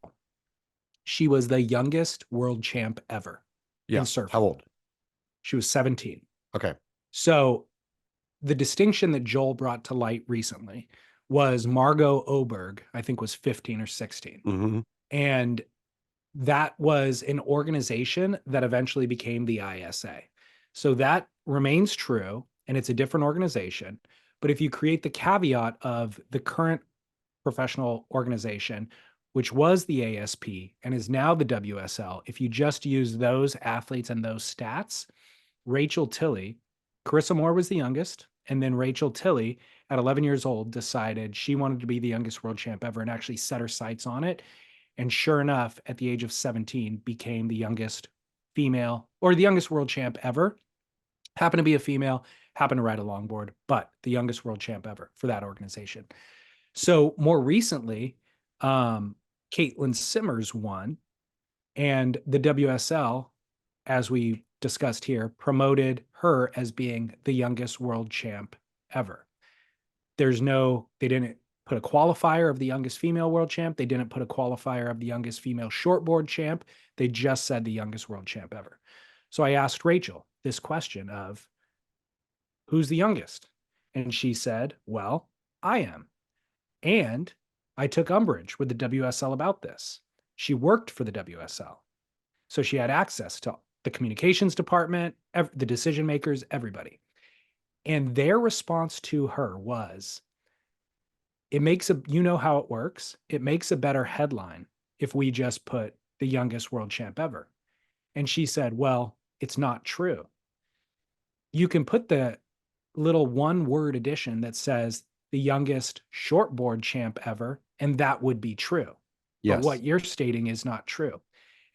She was the youngest world champ ever in Yeah. surfing. How old? She was 17. Okay. So the distinction that Joel brought to light recently was Margot Oberg, I think was 15 or 16. Mm-hmm. And that was an organization that eventually became the ISA. So that remains true, and it's a different organization. But if you create the caveat of the current professional organization, which was the ASP and is now the WSL, if you just use those athletes and those stats, Rachel Tilley, Carissa Moore was the youngest, and then Rachel Tilley at 11 years old decided she wanted to be the youngest world champ ever and actually set her sights on it. And sure enough, at the age of 17, became the youngest female or the youngest world champ ever. Happened to be a female, happened to ride a longboard, but the youngest world champ ever for that organization. So more recently, Caitlin Simmers won, and the WSL, as we discussed here, promoted her as being the youngest world champ ever. They didn't put a qualifier of the youngest female world champ. They didn't put a qualifier of the youngest female shortboard champ. They just said the youngest world champ ever. So I asked Rachel this question of, who's the youngest? And she said, well, I am. And I took umbrage with the WSL about this. She worked for the WSL. So she had access to the communications department, the decision makers, everybody. And their response to her was, you know how it works. It makes a better headline if we just put the youngest world champ ever. And she said, well, it's not true. You can put the little one-word addition that says the youngest shortboard champ ever, and that would be true. Yes. But what you're stating is not true.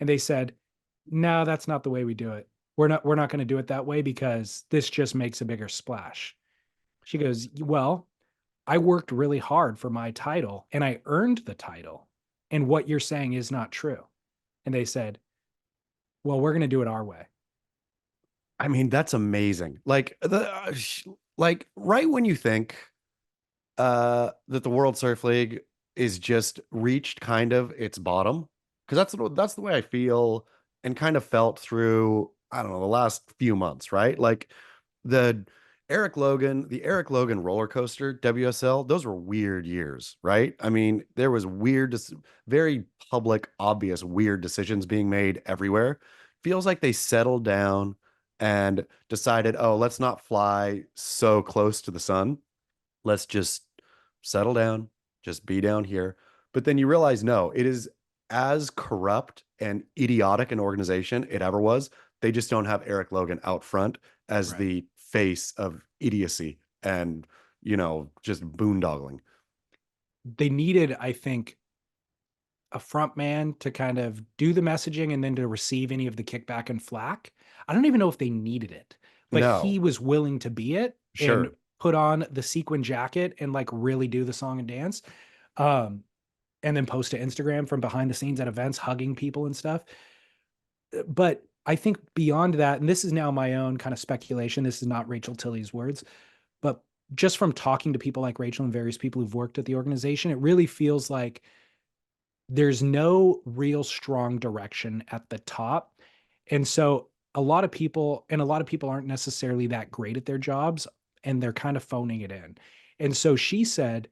And they said, no, that's not the way we do it. We're not going to do it that way because this just makes a bigger splash. She goes, well, I worked really hard for my title and I earned the title. And what you're saying is not true. And they said, well, we're going to do it our way. I mean, that's amazing. Like like right when you think that the World Surf League is just reached kind of its bottom, because that's the way I feel and kind of felt through, I don't know, the last few months, right? Like the Erik Logan roller coaster, WSL, those were weird years, right? I mean, there was very public, obvious, weird decisions being made everywhere. Feels like they settled down and decided, oh, let's not fly so close to the sun. Let's just settle down, just be down here. But then you realize, no, it is as corrupt and idiotic an organization it ever was. They just don't have Erik Logan out front as the face of idiocy and, just boondoggling. They needed, I think, a front man to kind of do the messaging and then to receive any of the kickback and flack. I don't even know if they needed it, but he was willing to be it and put on the sequin jacket and like really do the song and dance. And then post to Instagram from behind the scenes at events, hugging people and stuff. But I think beyond that, and this is now my own kind of speculation, this is not Rachel Tilley's words, but just from talking to people like Rachel and various people who've worked at the organization, it really feels like there's no real strong direction at the top. And so a lot of people aren't necessarily that great at their jobs, and they're kind of phoning it in. And so she said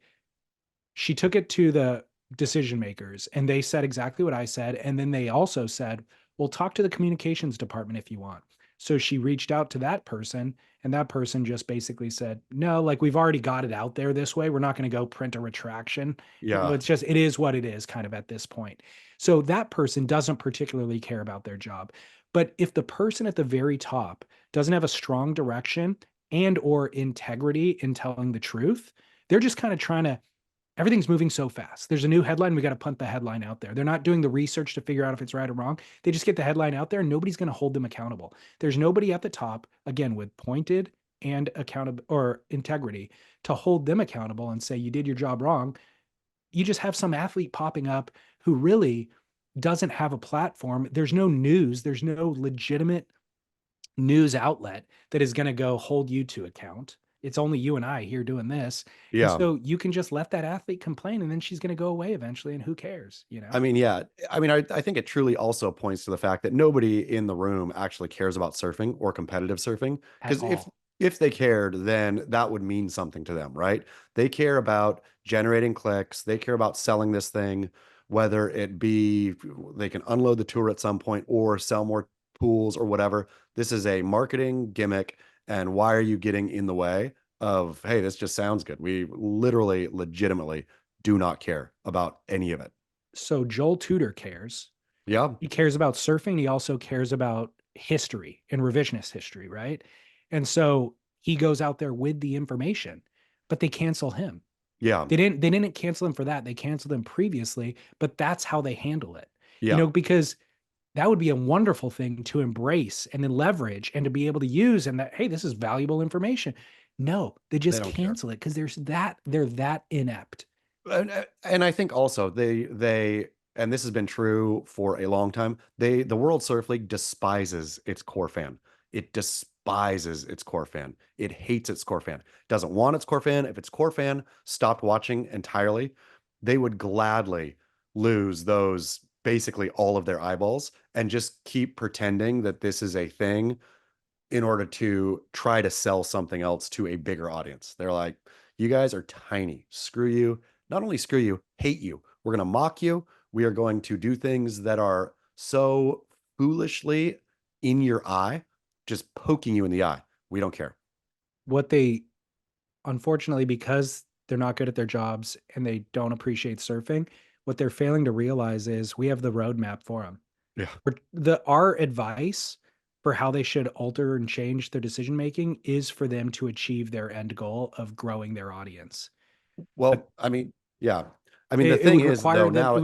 she took it to the decision makers, and they said exactly what I said. And then they also said, well, talk to the communications department if you want. So she reached out to that person, and that person just basically said, no, like we've already got it out there this way. We're not going to go print a retraction. Yeah. It's just, it is what it is kind of at this point. So that person doesn't particularly care about their job. But if the person at the very top doesn't have a strong direction and or integrity in telling the truth, they're just kind of trying to, everything's moving so fast. There's a new headline. We got to punt the headline out there. They're not doing the research to figure out if it's right or wrong. They just get the headline out there, and nobody's going to hold them accountable. There's nobody at the top, again, with pointed and accountable or integrity to hold them accountable and say, you did your job wrong. You just have some athlete popping up who really doesn't have a platform. There's no news. There's no legitimate news outlet that is going to go hold you to account. It's only you and I here doing this. And Yeah. so you can just let that athlete complain, and then she's going to go away eventually. And who cares, you know, I mean, yeah. I mean, I think it truly also points to the fact that nobody in the room actually cares about surfing or competitive surfing. at Because all. if they cared, then that would mean something to them, right? They care about generating clicks. They care about selling this thing, whether it be they can unload the tour at some point or sell more pools or whatever. This is a marketing gimmick. And why are you getting in the way of, hey, this just sounds good? We literally, legitimately do not care about any of it. So Joel Tudor cares. Yeah. He cares about surfing. He also cares about history and revisionist history, right? And so he goes out there with the information, but they cancel him. Yeah. They didn't cancel him for that. They canceled him previously, but that's how they handle it. You Yeah. know, because that would be a wonderful thing to embrace and then leverage and to be able to use, and that, hey, this is valuable information. No, they They just don't care. cancel it because they're that inept. And I think also they and this has been true for a long time. The World Surf League despises its core fan. It despises its core fan. It hates its core fan. Doesn't want its core fan. If its core fan stopped watching entirely, they would gladly lose those basically all of their eyeballs and just keep pretending that this is a thing in order to try to sell something else to a bigger audience. They're like, you guys are tiny. Screw you. Not only screw you, hate you. We're going to mock you. We are going to do things that are so foolishly in your eye, just poking you in the eye. We don't care. What they, unfortunately, because they're not good at their jobs and they don't appreciate surfing, what they're failing to realize is we have the roadmap for them. Yeah. Our advice for how they should alter and change their decision making is for them to achieve their end goal of growing their audience. But Well, I mean, yeah. I mean, the it thing would is, require though, them, now it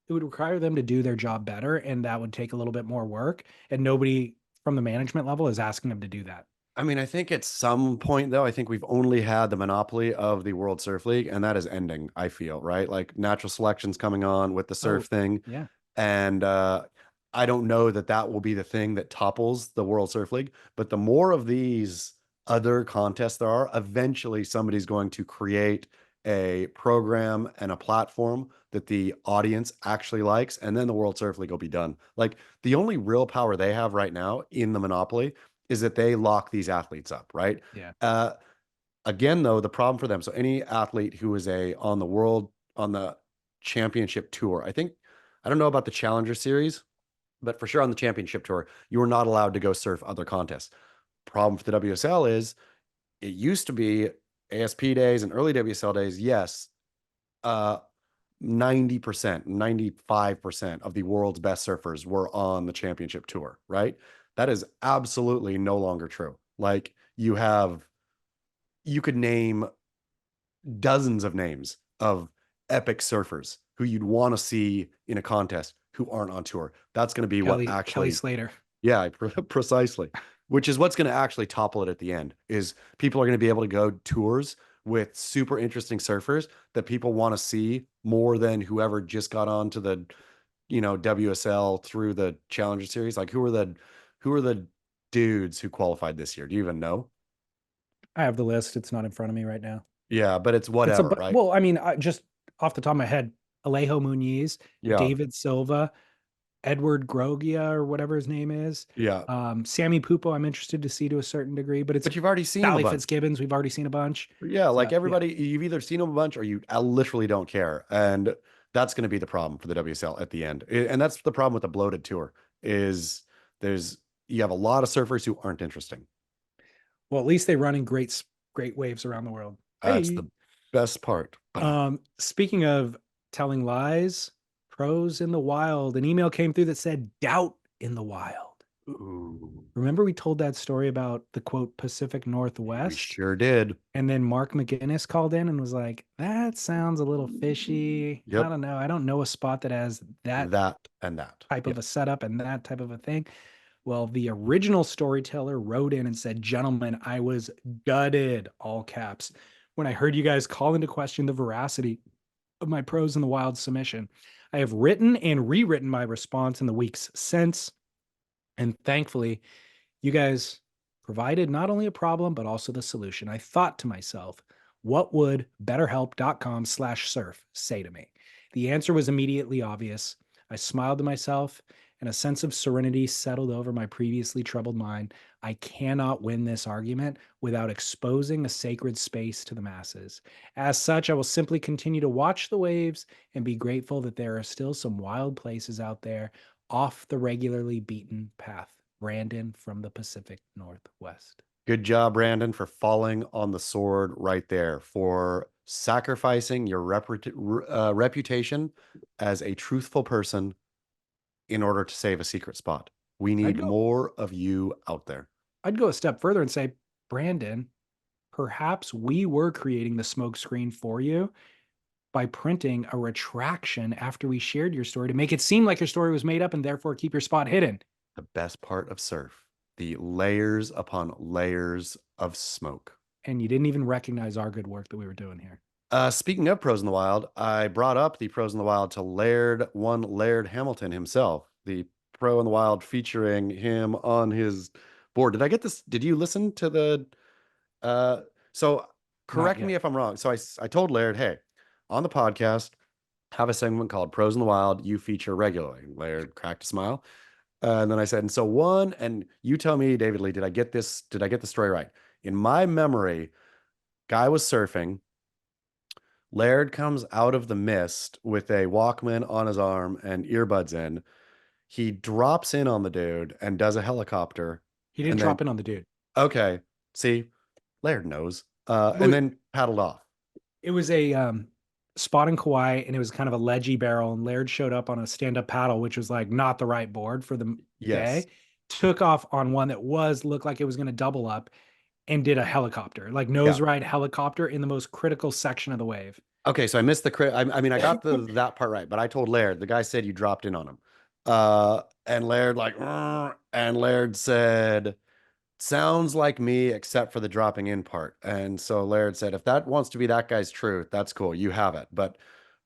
would require them to do their job better, and that would take a little bit more work. And nobody from the management level is asking them to do that. I mean, I think at some point, though, I think we've only had the monopoly of the World Surf League, and that is ending, I feel, right? Like natural selection's coming on with the surf Oh, thing. yeah. And I don't know that that will be the thing that topples the World Surf League, but the more of these other contests there are, eventually somebody's going to create a program and a platform that the audience actually likes, and then the World Surf League will be done. Like the only real power they have right now in the monopoly is that they lock these athletes up, right? Yeah. Uh, Again, though, the problem for them, so any athlete who is on the championship tour, I think, I don't know about the Challenger series, but for sure on the championship tour, you are not allowed to go surf other contests. Problem for the WSL is it used to be ASP days and early WSL days, yes, uh 90%, 95% of the world's best surfers were on the championship tour, right? That is absolutely no longer true. Like you could name dozens of names of epic surfers who you'd want to see in a contest who aren't on tour. That's going to be what Kelly actually, Slater. yeah, precisely, which is what's going to actually topple it at the end is people are going to be able to go tours with super interesting surfers that people want to see more than whoever just got on to the, WSL through the Challenger series. Like who are the dudes who qualified this year? Do you even know? I have the list. It's not in front of me right now. Yeah, but it's It's a whatever, right? well, I mean, just off the top of my head, Alejo Muniz, Yeah. David Silva, Edward Grogia or whatever his name is. Yeah. Sammy Pupo, I'm interested to see to a certain degree, but it's But you've already seen a Sally bunch. Fitzgibbons. We've already seen a bunch. Yeah, So like yeah, everybody, you've either seen them a bunch or you literally don't care. And that's going to be the problem for the WSL at the end. And that's the problem with the bloated tour is there's you have a lot of surfers who aren't interesting. well, at least they run in great waves around the world. That's Hey, the best part. speaking of telling lies, pros in the wild, an email came through that said doubt in the wild. Ooh, Remember we told that story about the quote Pacific we Northwest? sure did. And then Mark McGinnis called in and was like, that sounds a little fishy. I Yep. don't know. I don't know a spot that has that That and that. type Yep. of a setup and that type of a thing. Well, the original storyteller wrote in and said, gentlemen, I was gutted, all caps, when I heard you guys call into question the veracity of my Pros in the Wild submission. I have written and rewritten my response in the weeks since. And thankfully, you guys provided not only a problem, but also the solution. I thought to myself, what would betterhelp.com/surf say to me? The answer was immediately obvious. I smiled to myself and a sense of serenity settled over my previously troubled mind. I cannot win this argument without exposing a sacred space to the masses. As such, I will simply continue to watch the waves and be grateful that there are still some wild places out there off the regularly beaten path. Brandon from the Pacific Northwest. Good job, Brandon, for falling on the sword right there, for sacrificing your reputation as a truthful person in order to save a secret spot. We need more of you out there. I'd go a step further and say, Brandon, perhaps we were creating the smoke screen for you by printing a retraction after we shared your story to make it seem like your story was made up and therefore keep your spot hidden. The best part of surf, the layers upon layers of smoke. And you didn't even recognize our good work that we were doing here. Speaking of Pros in the Wild, I brought up the Pros in the Wild to Laird Hamilton himself, the Pro in the Wild featuring him on his board. Did I get this? Did you listen to the so correct me if I'm wrong. So I told Laird, hey, on the podcast, have a segment called Pros in the Wild you feature regularly. Laird cracked a smile. And then I said, and so one, and you tell me, David Lee, did I get the story right? In my memory, guy was surfing. Laird comes out of the mist with a Walkman on his arm and earbuds in. He drops in on the dude and does a helicopter. He didn't drop in on the dude. Okay. See, Laird knows. And then paddled off. It was a spot in Kauai, and it was kind of a ledgy barrel, and Laird showed up on a stand-up paddle, which was like not the right board for the day. Took off on one that looked like it was going to double up and did a helicopter, like nose ride helicopter in the most critical section of the wave. Okay, so I missed the I mean, I got that part right, but I told Laird, the guy said you dropped in on him. And Laird and Laird said, sounds like me, except for the dropping in part. And so Laird said, if that wants to be that guy's truth, that's cool. You have it. But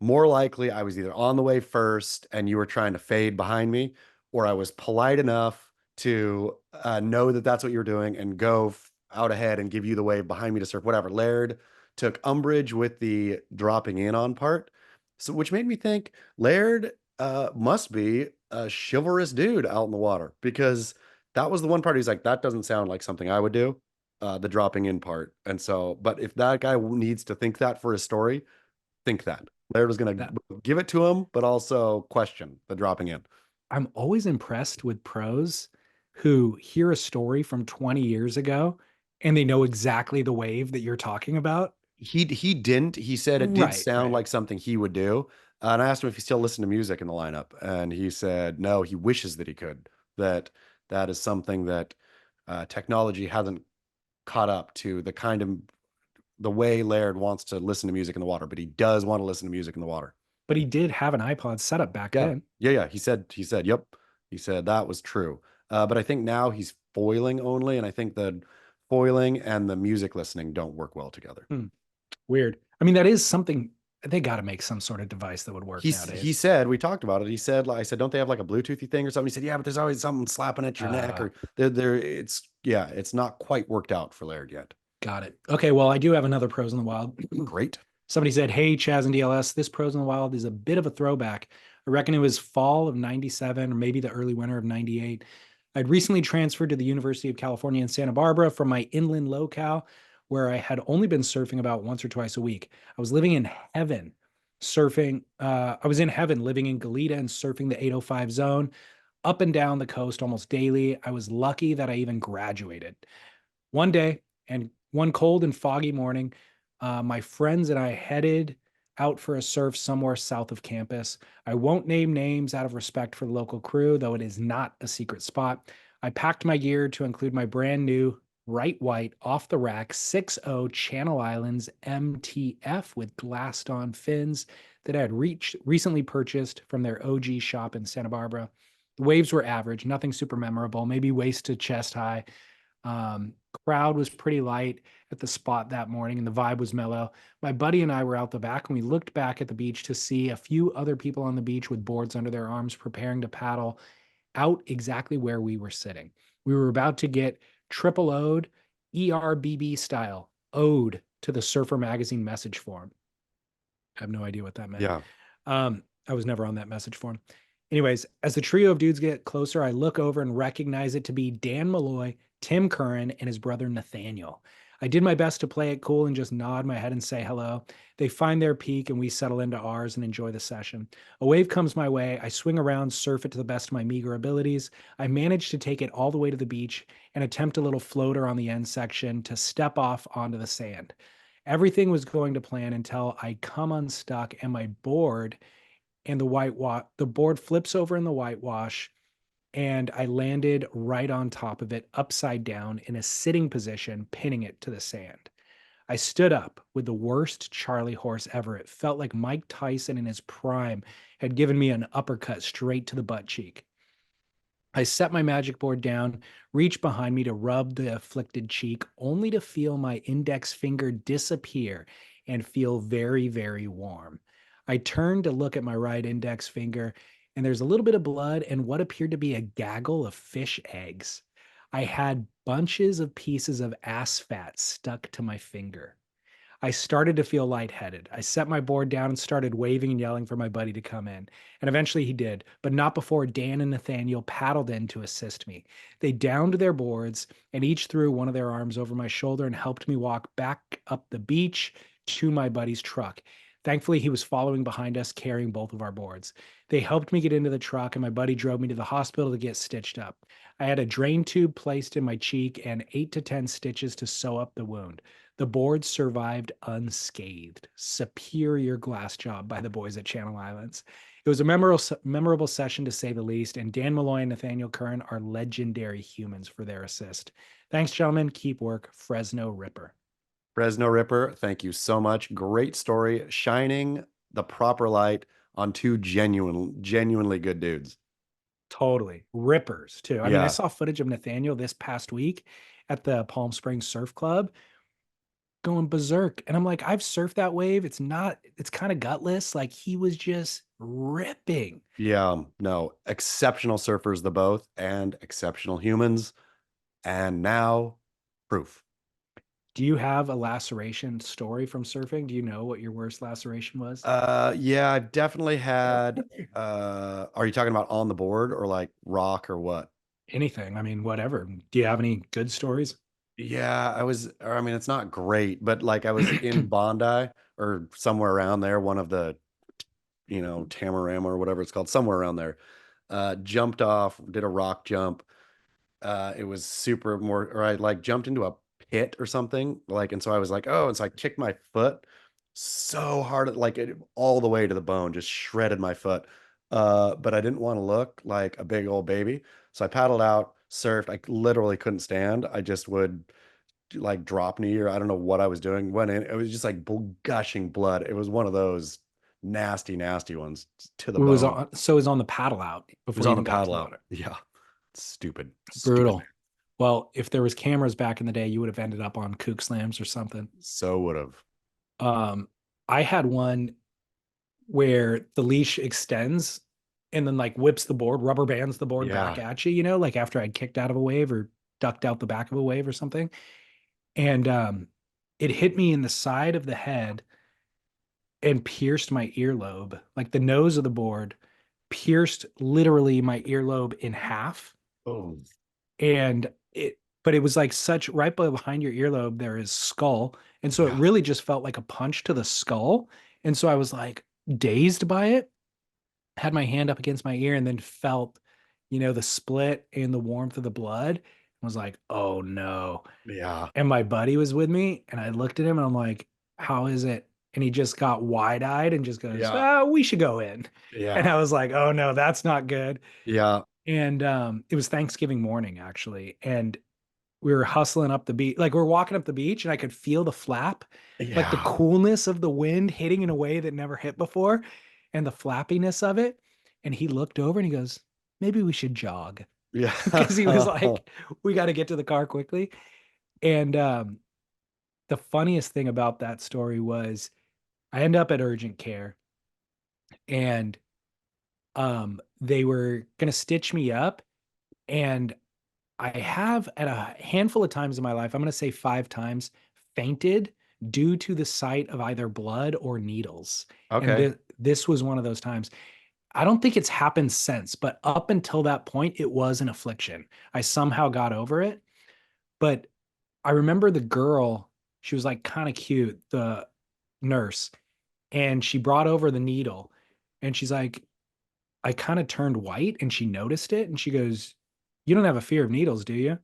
more likely, I was either on the way first and you were trying to fade behind me, or I was polite enough to know that that's what you're doing and go out ahead and give you the wave behind me to surf, whatever. Laird took umbrage with the dropping in on part. So, which made me think Laird must be a chivalrous dude out in the water, because that was the one part he's like, that doesn't sound like something I would do, the dropping in part. And so, but if that guy needs to think that for his story, think that. Laird was going to give it to him, but also question the dropping in. I'm always impressed with pros who hear a story from 20 years ago and they know exactly the wave that you're talking about. He didn't. He said it did sound like something he would do. And I asked him if he still listened to music in the lineup. And he said, no, he wishes that he could, that is something that technology hasn't caught up to the way Laird wants to listen to music in the water, but he does want to listen to music in the water. But he did have an iPod setup back then. Yeah. He said, yep. He said that was true. But I think now he's foiling only. And I think the foiling and the music listening don't work well together. Weird. I mean, that is something they got to make some sort of device that would work nowadays. He said, we talked about it. He said, I said, don't they have like a Bluetoothy thing or something? He said, yeah, but there's always something slapping at your neck, or it's not quite worked out for Laird yet. Got it. Okay. Well, I do have another Pros in the Wild. Great. Somebody said, "Hey, Chaz and DLS, this Pros in the Wild is a bit of a throwback. I reckon it was fall of 97 or maybe the early winter of 98. I'd recently transferred to the University of California in Santa Barbara from my inland locale, where I had only been surfing about once or twice a week. I was living in heaven surfing. I was in heaven living in Goleta and surfing the 805 zone up and down the coast almost daily. I was lucky that I even graduated. One day, and one cold and foggy morning, my friends and I headed out for a surf somewhere south of campus. I won't name names out of respect for the local crew, though it is not a secret spot. I packed my gear to include my brand new bright white off the rack 6.0 Channel Islands MTF with glassed on fins that I had recently purchased from their OG shop in Santa Barbara. The waves were average, nothing super memorable, maybe waist to chest high. Crowd was pretty light at the spot that morning and the vibe was mellow. My buddy and I were out the back and we looked back at the beach to see a few other people on the beach with boards under their arms preparing to paddle out exactly where we were sitting. We were about to get triple owed, ERBB style, ode to the Surfer Magazine message form. I have no idea what that meant. Yeah. I was never on that message form. Anyways, as the trio of dudes get closer, I look over and recognize it to be Dan Malloy, Tim Curran, and his brother Nathaniel. I did my best to play it cool and just nod my head and say hello. They find their peak and we settle into ours and enjoy the session. A wave comes my way. I swing around, surf it to the best of my meager abilities. I manage to take it all the way to the beach and attempt a little floater on the end section to step off onto the sand. Everything was going to plan until I come unstuck and my board and the board flips over in the whitewash and I landed right on top of it upside down in a sitting position, pinning it to the sand. I stood up with the worst Charlie horse ever. It felt like Mike Tyson in his prime had given me an uppercut straight to the butt cheek. I set my magic board down, reached behind me to rub the afflicted cheek, only to feel my index finger disappear and feel very, very warm. I turned to look at my right index finger, and there's a little bit of blood and what appeared to be a gaggle of fish eggs. I had bunches of pieces of ass fat stuck to my finger. I started to feel lightheaded. I set my board down and started waving and yelling for my buddy to come in. And eventually he did, but not before Dan and Nathaniel paddled in to assist me. They downed their boards and each threw one of their arms over my shoulder and helped me walk back up the beach to my buddy's truck. Thankfully, he was following behind us, carrying both of our boards. They helped me get into the truck, and my buddy drove me to the hospital to get stitched up. I had a drain tube placed in my cheek and 8 to 10 stitches to sew up the wound. The board survived unscathed. Superior glass job by the boys at Channel Islands. It was a memorable session to say the least, and Dan Malloy and Nathaniel Curran are legendary humans for their assist. Thanks, gentlemen. Keep work. Fresno Ripper. Fresno Ripper, thank you so much. Great story, shining the proper light on two genuinely good dudes. Totally. Rippers, too. I mean, I Yeah. saw footage of Nathaniel this past week at the Palm Springs Surf Club going berserk. And I'm like, I've surfed that wave. It's kind of gutless. Like he was just ripping. Yeah, no, exceptional surfers, the both, and exceptional humans. And now, proof. Do you have a laceration story from surfing? Do you know what your worst laceration was? Yeah, I've definitely had. Are you talking about on the board or like rock or what? Anything. I mean, whatever. Do you have any good stories? Yeah, I mean, it's not great, but like I was in Bondi or somewhere around there, one of the, Tamarama or whatever it's called, somewhere around there. Jumped off, did a rock jump. It was or I like jumped into a pit or something, like, and so I was like, oh, and so I kicked my foot so hard, like it all the way to the bone, just shredded my foot. But I didn't want to look like a big old baby, so I paddled out, surfed. I literally couldn't stand. I just would like drop knee, or I don't know what I was doing. Went in, it was just like gushing blood. It was one of those nasty ones to the It was bone. on, so it was on the paddle out It before was you on the even got to paddle the out. water. Yeah, stupid, Brutal. stupid. Well, if there was cameras back in the day, you would have ended up on kook slams or something. So would have. I had one where the leash extends and then like whips the board, rubber bands the board back Yeah. at you, like after I'd kicked out of a wave or ducked out the back of a wave or something. And it hit me in the side of the head and pierced my earlobe. Like the nose of the board pierced literally my earlobe in half. Oh, And but it was like such right behind your earlobe, there is skull. And so it yeah. really just felt like a punch to the skull. And so I was like dazed by it, had my hand up against my ear, and then felt, the split and the warmth of the blood. I was like, oh no. Yeah. And my buddy was with me, and I looked at him and I'm like, how is it? And he just got wide-eyed and just goes, Yeah. oh, we should go in. And Yeah. I was like, oh no, that's not good. Yeah. And it was Thanksgiving morning actually. And we were hustling up the beach, like we are walking up the beach, and I could feel the flap, like the Yeah. coolness of the wind hitting in a way that never hit before, and the flappiness of it. And he looked over and he goes, maybe we should jog. Yeah. Because he was like, we got to get to the car quickly. And the funniest thing about that story was I end up at urgent care, and they were gonna stitch me up. And I have at a handful of times in my life, I'm going to say 5 times, fainted due to the sight of either blood or needles. And Okay. this was one of those times. I don't think it's happened since, but up until that point, it was an affliction. I somehow got over it. But I remember the girl, she was like kind of cute, the nurse, and she brought over the needle, and she's like, I kind of turned white, and she noticed it, and she goes, you don't have a fear of needles, do you?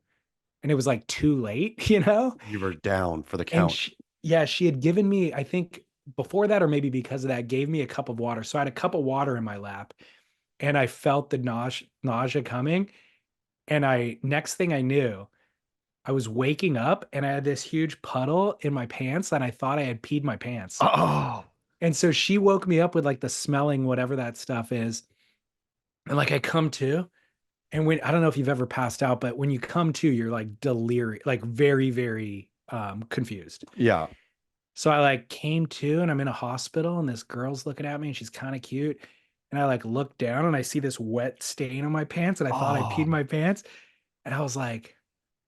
And it was like too late, You were down for the And count. she had given me, I think before that, or maybe because of that, gave me a cup of water. So I had a cup of water in my lap, and I felt the nausea coming. And next thing I knew, I was waking up and I had this huge puddle in my pants and I thought I had peed my pants. Oh, And so she woke me up with like the smelling, whatever that stuff is. And like I come to, and when I don't know if you've ever passed out, but when you come to, you're like delirious, like very, very confused. yeah. So I like came to, and I'm in a hospital, and this girl's looking at me and she's kind of cute. And I like look down and I see this wet stain on my pants, and I thought I peed Oh, my pants. And I was like,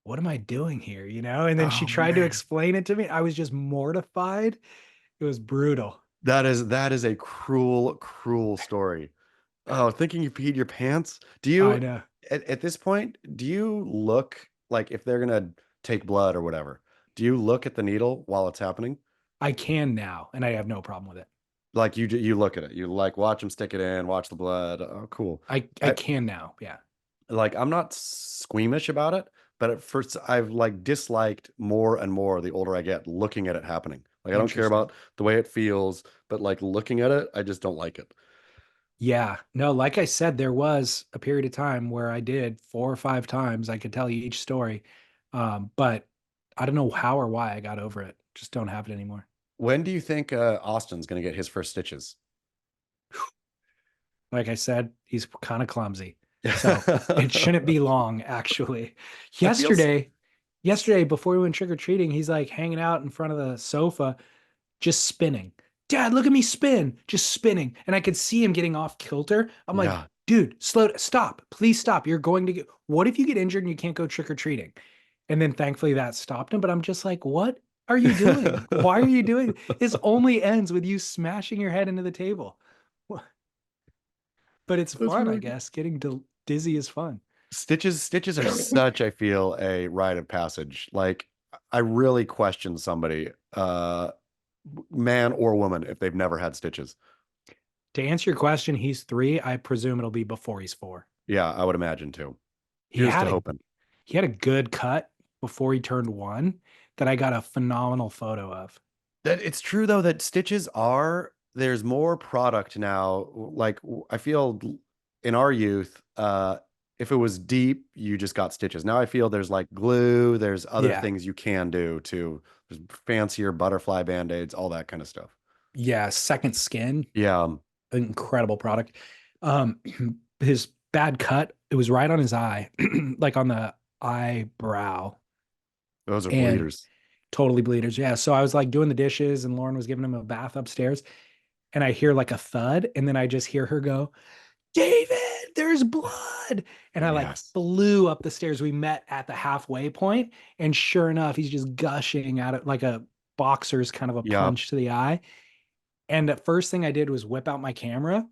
what am I doing here? And then she oh tried to man. explain it to me. I was just mortified. It was brutal. That is a cruel, crual story. Oh, thinking you peed your pants? Do you I know. at this point, do you look like if they're gonna take blood or whatever, do you look at the needle while it's happening? I can now, and I have no problem with it. Like you look at it, you like watch them stick it in, watch the blood. Oh, cool. I I can now. Yeah. like I'm not squeamish about it, but at first I've like disliked more and more the older I get looking at it happening. Like I don't care Interesting. about the way it feels, but like looking at it, I just don't like it. Yeah. No, like I said, there was a period of time where I did 4 or 5 times. I could tell you each story. But I don't know how or why I got over it. Just don't have it anymore. When do you think Austin's gonna get his first stitches? Like I said, he's kind of clumsy. So it shouldn't I be long, actually. feel Yesterday, yesterday before we went trick-or-treating, he's like hanging out in front of the sofa, just spinning. Dad, look at me spin, just spinning. And I could see him getting off kilter. I'm like, yeah. dude, stop, please stop. You're going to get, what if you get injured and you can't go trick-or-treating? And then thankfully that stopped him. But I'm just like, what are you doing? Why are you doing? This only ends with you smashing your head into the table. But it's That's fun, I really good. guess. Getting dizzy is fun. Stitches are such, I feel, a rite of passage. Like I really question somebody, man or woman, if they've never had stitches. To answer your question, he's 3. I presume it'll be before he's 4. Yeah, I would imagine too. He Here's to had a hoping. he had a good cut before he turned 1 that I got a phenomenal photo of. That it's true though that stitches are there's more product now. Like I feel in our youth, if it was deep, you just got stitches. Now I feel there's like glue, there's other Yeah. things you can do to there's fancier butterfly band-aids, all that kind of stuff. Yeah, Second Skin, Yeah, incredible product. Um his bad cut, it was right on his eye, like on the eyebrow, those are and bleeders. totally bleeders. Yeah. So I was like doing the dishes and Lauren was giving him a bath upstairs, and I hear like a thud, and then I just hear her go, David, there's blood. And I like Yes. flew up the stairs. We met at the halfway point, and sure enough, he's just gushing out of like a boxer's kind of a Yeah. punch to the eye. And the first thing I did was whip out my camera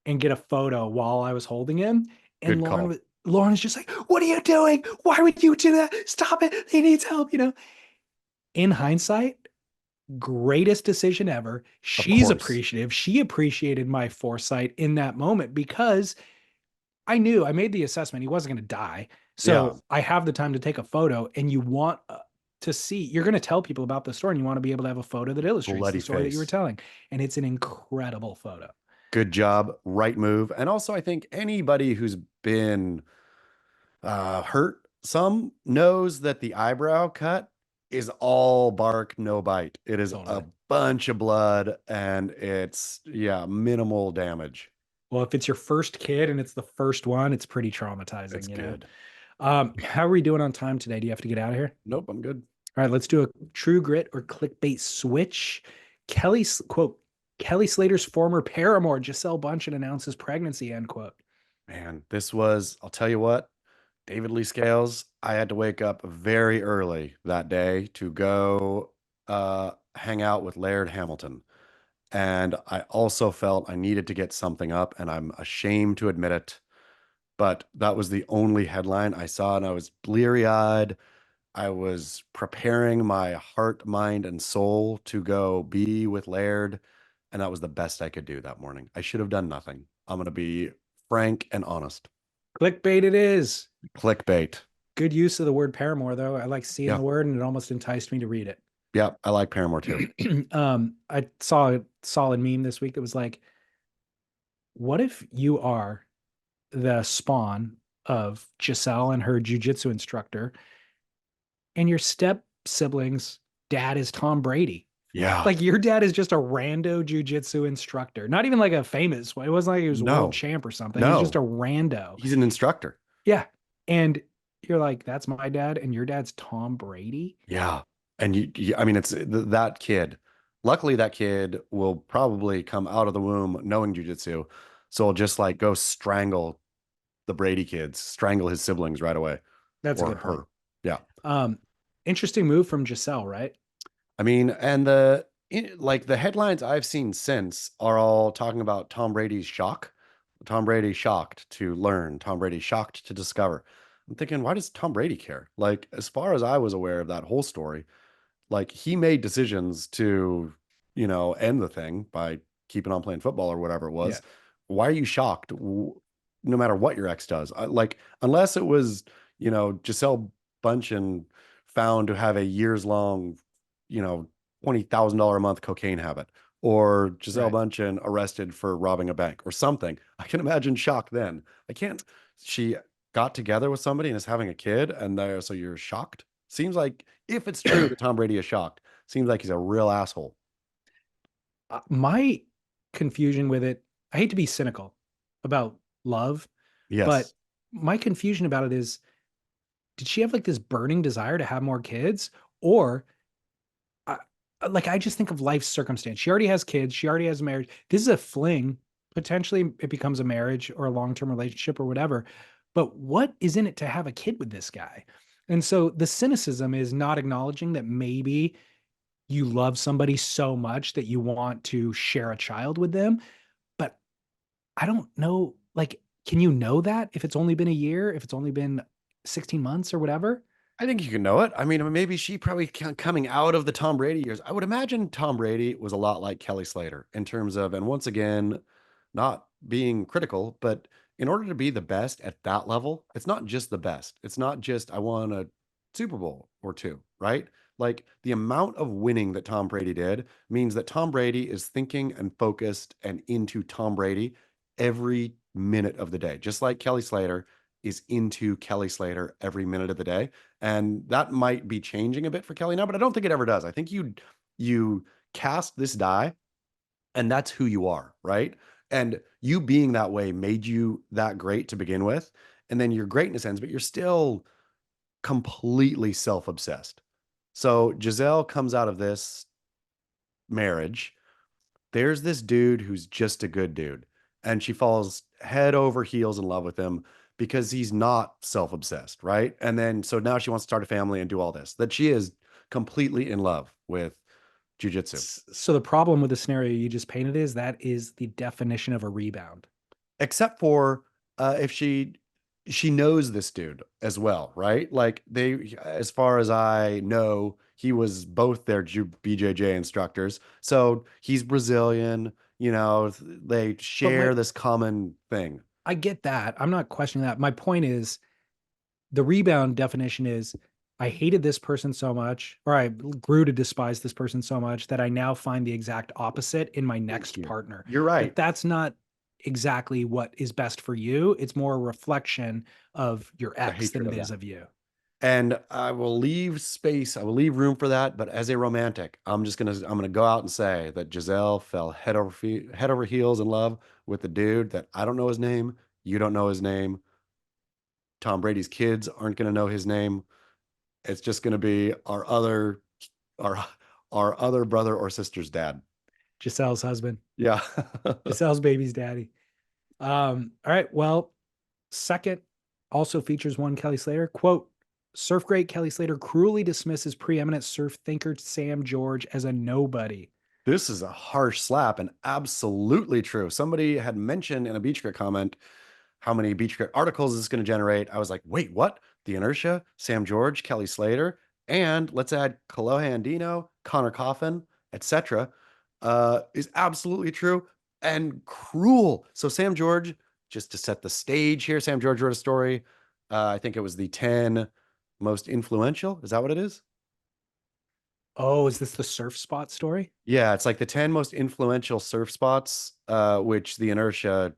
and get a photo while I was holding him. And Good call. Lauren was just like, "What are you doing? Why would you do that? Stop it. He needs help." In hindsight, greatest decision ever. Of She's course. appreciative. She appreciated my foresight in that moment because I knew I made the assessment he wasn't going to die. Yeah. So I have the time to take a photo, and you want to see, you're going to tell people about the story, and you want to be able to have a photo that illustrates the Bloody story that you were face. telling. And it's an incredible photo. Good job. Right move. And also, I think anybody who's been hurt some knows that the eyebrow cut is all bark, no bite. It is a Totally. bunch of blood and it's, yeah, minimal damage. Well, if it's your first kid and it's the first one, it's pretty It's traumatizing. good. How are we doing on time today? Do you have to get out of here? Nope, I'm good. All right, let's do a true grit or clickbait switch. Kelly, quote, Kelly Slater's former paramour, Gisele Bündchen, announces pregnancy, end quote. Man, this was, I'll tell you what, David Lee Scales, I had to wake up very early that day to go hang out with Laird Hamilton. And I also felt I needed to get something up, and I'm ashamed to admit it. But that was the only headline I saw, and I was bleary eyed. I was preparing my heart, mind, and soul to go be with Laird, and that was the best I could do that morning. I should have done nothing. I'm going to be frank and honest. Clickbait it is. Clickbait. Good use of the word paramour, though. I like seeing Yeah. the word, and it almost enticed me to read it. Yeah. I like Paramore too. I saw a solid meme this week that was like, what if you are the spawn of Giselle and her jujitsu instructor, and your step siblings' dad is Tom Brady? Yeah. Like your dad is just a rando jujitsu instructor, not even like a famous one. It wasn't like he was world No, champ or something. He's just no. a rando. He's an instructor. Yeah. And you're like, that's my dad, and your dad's Tom Brady. Yeah. And I mean, it's that kid. Luckily, that kid will probably come out of the womb knowing jujitsu. So he'll just like go strangle the Brady kids, strangle his siblings right away That's a or good point. her. Yeah. Um, Interesting move from Giselle, right? I mean, and like the headlines I've seen since are all talking about Tom Brady's shock. Tom Brady shocked to learn. Tom Brady shocked to discover. I'm thinking, why does Tom Brady care? Like, as far as I was aware of that whole story, like he made decisions to, end the thing by keeping on playing football or whatever it Yeah. was. Why are you shocked? No matter what your ex does, like unless it was, Gisele Bündchen found to have a years long, $20,000 a month cocaine habit, or Gisele Right. Bündchen arrested for robbing a bank or something. I can imagine shock then. I can't. She got together with somebody and is having a kid, and so you're shocked. Seems like if it's true that Tom Brady is shocked, seems like he's a real asshole. My confusion with it, I hate to be cynical about love, but Yes. my confusion about it is, did she have like this burning desire to have more kids? Or I, I just think of life circumstance. She already has kids. She already has a marriage. This is a fling. Potentially it becomes a marriage or a long-term relationship or whatever. But what is in it to have a kid with this guy? And so the cynicism is not acknowledging that maybe you love somebody so much that you want to share a child with them. But I don't know, like, can you know that if it's only been a year, if it's only been 16 months or whatever? I think you can know it. I mean, maybe she probably coming out of the Tom Brady years. I would imagine Tom Brady was a lot like Kelly Slater in terms of, and once again, not being critical, but in order to be the best at that level, it's not just the best. It's not just, I won a Super Bowl or two, right? Like the amount of winning that Tom Brady did means that Tom Brady is thinking and focused and into Tom Brady every minute of the day, just like Kelly Slater is into Kelly Slater every minute of the day. And that might be changing a bit for Kelly now, but I don't think it ever does. I think you cast this die and that's who you are, right? And you being that way made you that great to begin with. And then your greatness ends, but you're still completely self-obsessed. So Gisele comes out of this marriage. There's this dude who's just a good dude, and she falls head over heels in love with him because he's not self-obsessed, right? And then so now she wants to start a family and do all this. That she is completely in love with jujitsu. So the problem with the scenario you just painted is that is the definition of a rebound. Except for if she knows this dude as well, right? Like they, as far as I know, he was both their BJJ instructors. So he's Brazilian, you know, they But share this common thing. I get that. I'm not questioning that. My point is the rebound definition is I hated this person so much, or I grew to despise this person so much that I now find the exact opposite in my next partner. You're right. Like that's not exactly what is best for you. It's more a reflection of your The ex than hatred it of is that. of you. And I will leave space, I will leave room for that. But as a romantic, I'm gonna go out and say that Giselle fell head over heels in love with the dude that I don't know his name. You don't know his name. Tom Brady's kids aren't gonna know his name. It's just gonna be our our other brother or sister's dad. Giselle's husband, Yeah. Giselle's baby's daddy. All right. Well, second also features one Kelly Slater. Quote, surf great Kelly Slater cruelly dismisses preeminent surf thinker Sam George as a nobody. This is a harsh slap and absolutely true. Somebody had mentioned in a Beach Grit comment how many Beach Grit articles is going to generate. I was like, wait, what? The Inertia, Sam George, Kelly Slater, and let's add Aloha Andino, Connor Coffin, etc. Is absolutely true and cruel. So Sam George, just to set the stage here, Sam George wrote a story. I think it was the 10 most influential. Is that what it is? Oh, is this the surf spot story? Yeah, it's like the 10 most influential surf spots, which the Inertia,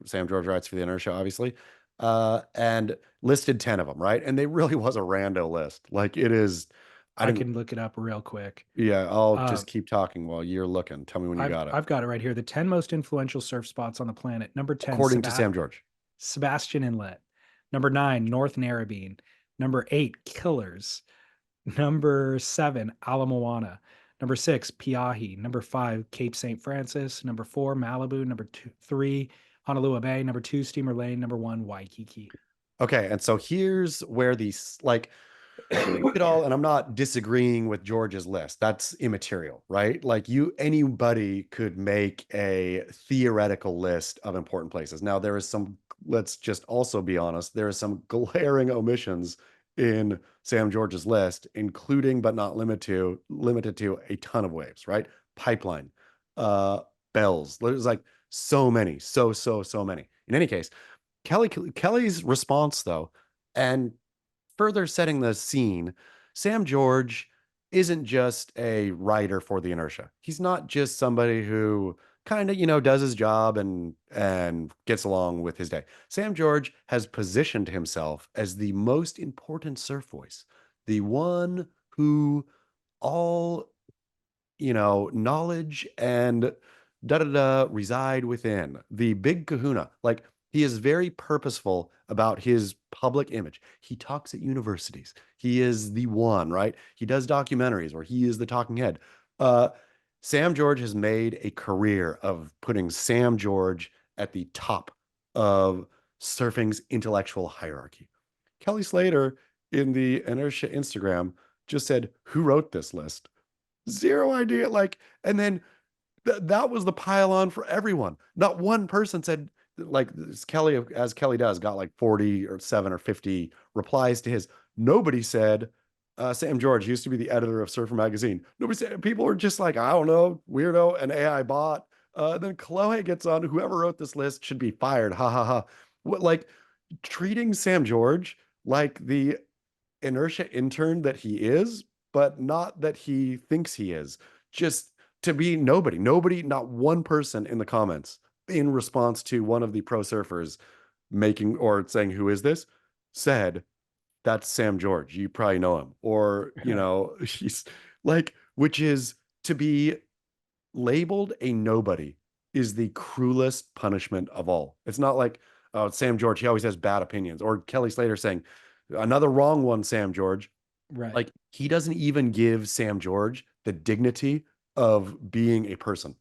Sam George writes for the Inertia, obviously, and listed 10 of them, right? And they really was a rando list. Like it is, I I didn't, can look it up real quick. yeah, I'll Uh, just keep talking while you're looking. Tell me when you got it. I've got it right here. The 10 most influential surf spots on the planet. Number 10, According to Sam George. Sebastian Inlet. Number 9, North Narrabeen. Number 8, Killers. Number 7, Ala Moana. Number 6, Piahi. Number 5, Cape St. Francis. Number 4, Malibu. Number 3, Honolulu Bay. Number 2, Steamer Lane. Number 1, Waikiki. Okay, and so here's where these like it all, and I'm not disagreeing with George's list. That's immaterial, right? Like anybody could make a theoretical list of important places. Now, there is some, let's just also be honest, there is some glaring omissions in Sam George's list, including but not limited to a ton of waves, right? Pipeline, uh, bells. There's like so many, so many. In any case, Kelly's response though, and further setting the scene, Sam George isn't just a writer for the Inertia. He's not just somebody who kind of, does his job and gets along with his day. Sam George has positioned himself as the most important surf voice, the one who all, knowledge and da da da reside within the big kahuna. Like he is very purposeful about his public image. He talks at universities. He is the one, right? He does documentaries where he is the talking head. Uh, Sam George has made a career of putting Sam George at the top of surfing's intellectual hierarchy. Kelly Slater in the Inertia Instagram just said, "Who wrote this list?" Zero idea. Like, and then that was the pile on for everyone. Not one person said, like Kelly, as Kelly does, got like 40 or 7 or 50 replies to his. Nobody said, Sam George used to be the editor of Surfer Magazine. Nobody said, people were just like, I don't know, weirdo, an AI bot. Then 𝐿𝐿𝐻 gets on, whoever wrote this list should be fired. Ha ha ha. What, like treating Sam George like the Inertia intern that he is, but not that he thinks he is. Just to be nobody, not one person in the comments in response to one of the pro surfers making or saying, "Who is this?" said, "That's Sam George. You probably know him." Or, he's like, which is to be labeled a nobody is the cruelest punishment of all. It's not like, oh, it's Sam George. He always has bad opinions. Or Kelly Slater saying, another wrong one, Sam George. Right. Like he doesn't even give Sam George the dignity of being a person.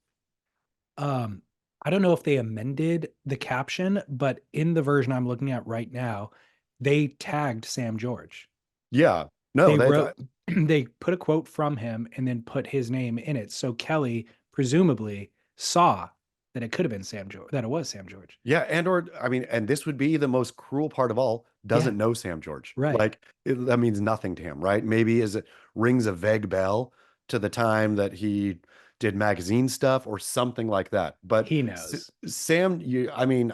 Um, I don't know if they amended the caption, but in the version I'm looking at right now, they tagged Sam George. Yeah. No, They they wrote they put a quote from him and then put his name in it. So Kelly presumably saw that it could have been Sam George, that it was Sam George. Yeah, and or I mean, and this would be the most cruel part of all, Yeah, doesn't know Sam George. right. Like that means nothing to him, right? Maybe as it rings a vague bell to the time that he did magazine stuff or something like that. But He knows. Sam, I mean,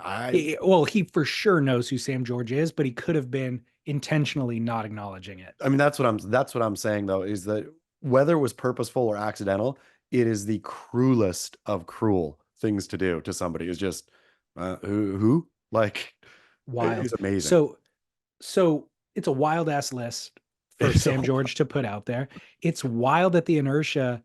Well, he for sure knows who Sam George is, but he could have been intentionally not acknowledging it. I mean, that's what I'm saying though, is that whether it was purposeful or accidental, it is the cruelest of cruel things to do to somebody is just who like Wild. is amazing. So it's a wild ass list for It's Sam a, George to put out there. It's wild that the inertia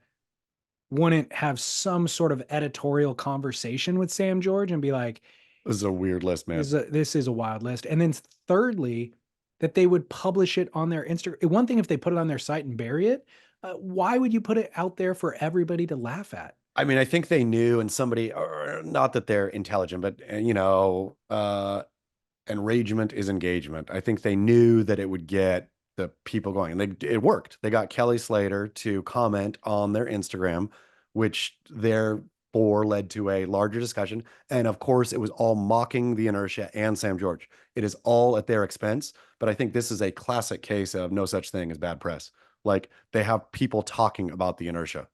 wouldn't have some sort of editorial conversation with Sam George and be like, this is a weird list, man. this is a wild list. And then thirdly, that they would publish it on their Instagram. One thing if they put it on their site and bury it, why would you put it out there for everybody to laugh at? I mean, I think they knew, and somebody, or not that they're intelligent, but enragement is engagement. I think they knew that it would get the people going, and it worked. They got Kelly Slater to comment on their Instagram, which therefore led to a larger discussion. And of course, it was all mocking the inertia and Sam George. It is all at their expense. But I think this is a classic case of no such thing as bad press. Like they have people talking about the inertia,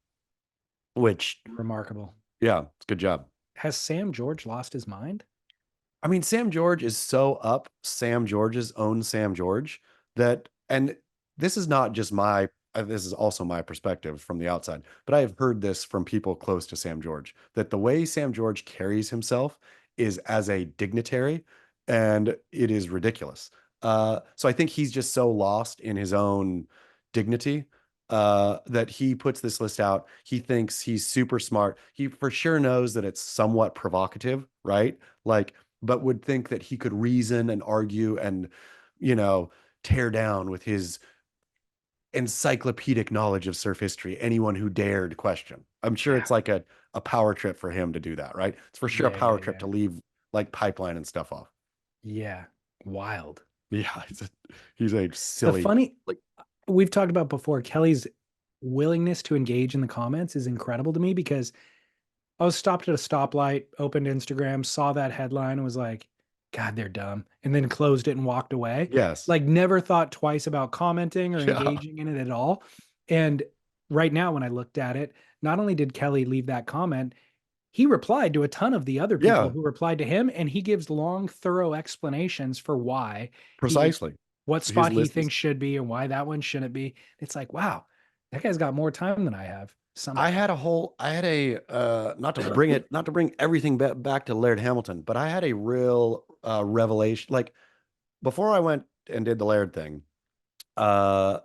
which, Remarkable. yeah, it's a good job. Has Sam George lost his mind? I mean, Sam George is so up Sam George's own Sam George that, and this is not just this is also my perspective from the outside, but I have heard this from people close to Sam George, that the way Sam George carries himself is as a dignitary, and it is ridiculous. So I think he's just so lost in his own dignity that he puts this list out. He thinks he's super smart. He for sure knows that it's somewhat provocative, right? Like, but would think that he could reason and argue and, you know, tear down with his encyclopedic knowledge of surf history anyone who dared question. I'm sure Yeah. it's like a power trip for him to do that, right? It's for sure a Yeah, power yeah, trip yeah. to leave like pipeline and stuff off. Yeah. Wild. Yeah, he's a The silly, funny, like, we've talked about before, Kelly's willingness to engage in the comments is incredible to me because I was stopped at a stoplight, opened Instagram, saw that headline, and was like, God, they're dumb. And then closed it and walked away. yes. Like, never thought twice about commenting or Yeah. engaging in it at all. And right now, when I looked at it, not only did Kelly leave that comment, he replied to a ton of the other people Yeah, who replied to him, and he gives long, thorough explanations for why precisely. what His spot he list is thinks should be and why that one shouldn't be. It's like, wow, that guy's got more time than I have somehow. I had a not to bring everything back to Laird Hamilton, but I had a real revelation. Like before I went and did the Laird thing, uh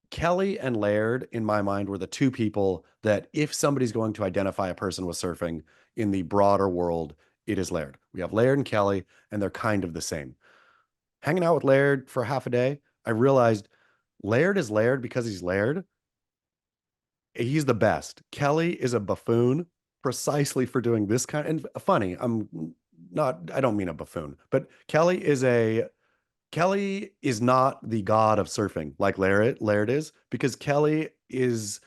Kelly and Laird in my mind were the two people that if somebody's going to identify a person with surfing in the broader world, it is Laird. We have Laird and Kelly, and they're kind of the same. Hanging out with Laird for half a day, I realized Laird is Laird because he's Laird. He's the best. Kelly is a buffoon precisely for doing this kind. And funny, I don't mean a buffoon, but Kelly is not the god of surfing like Laird is, because Kelly is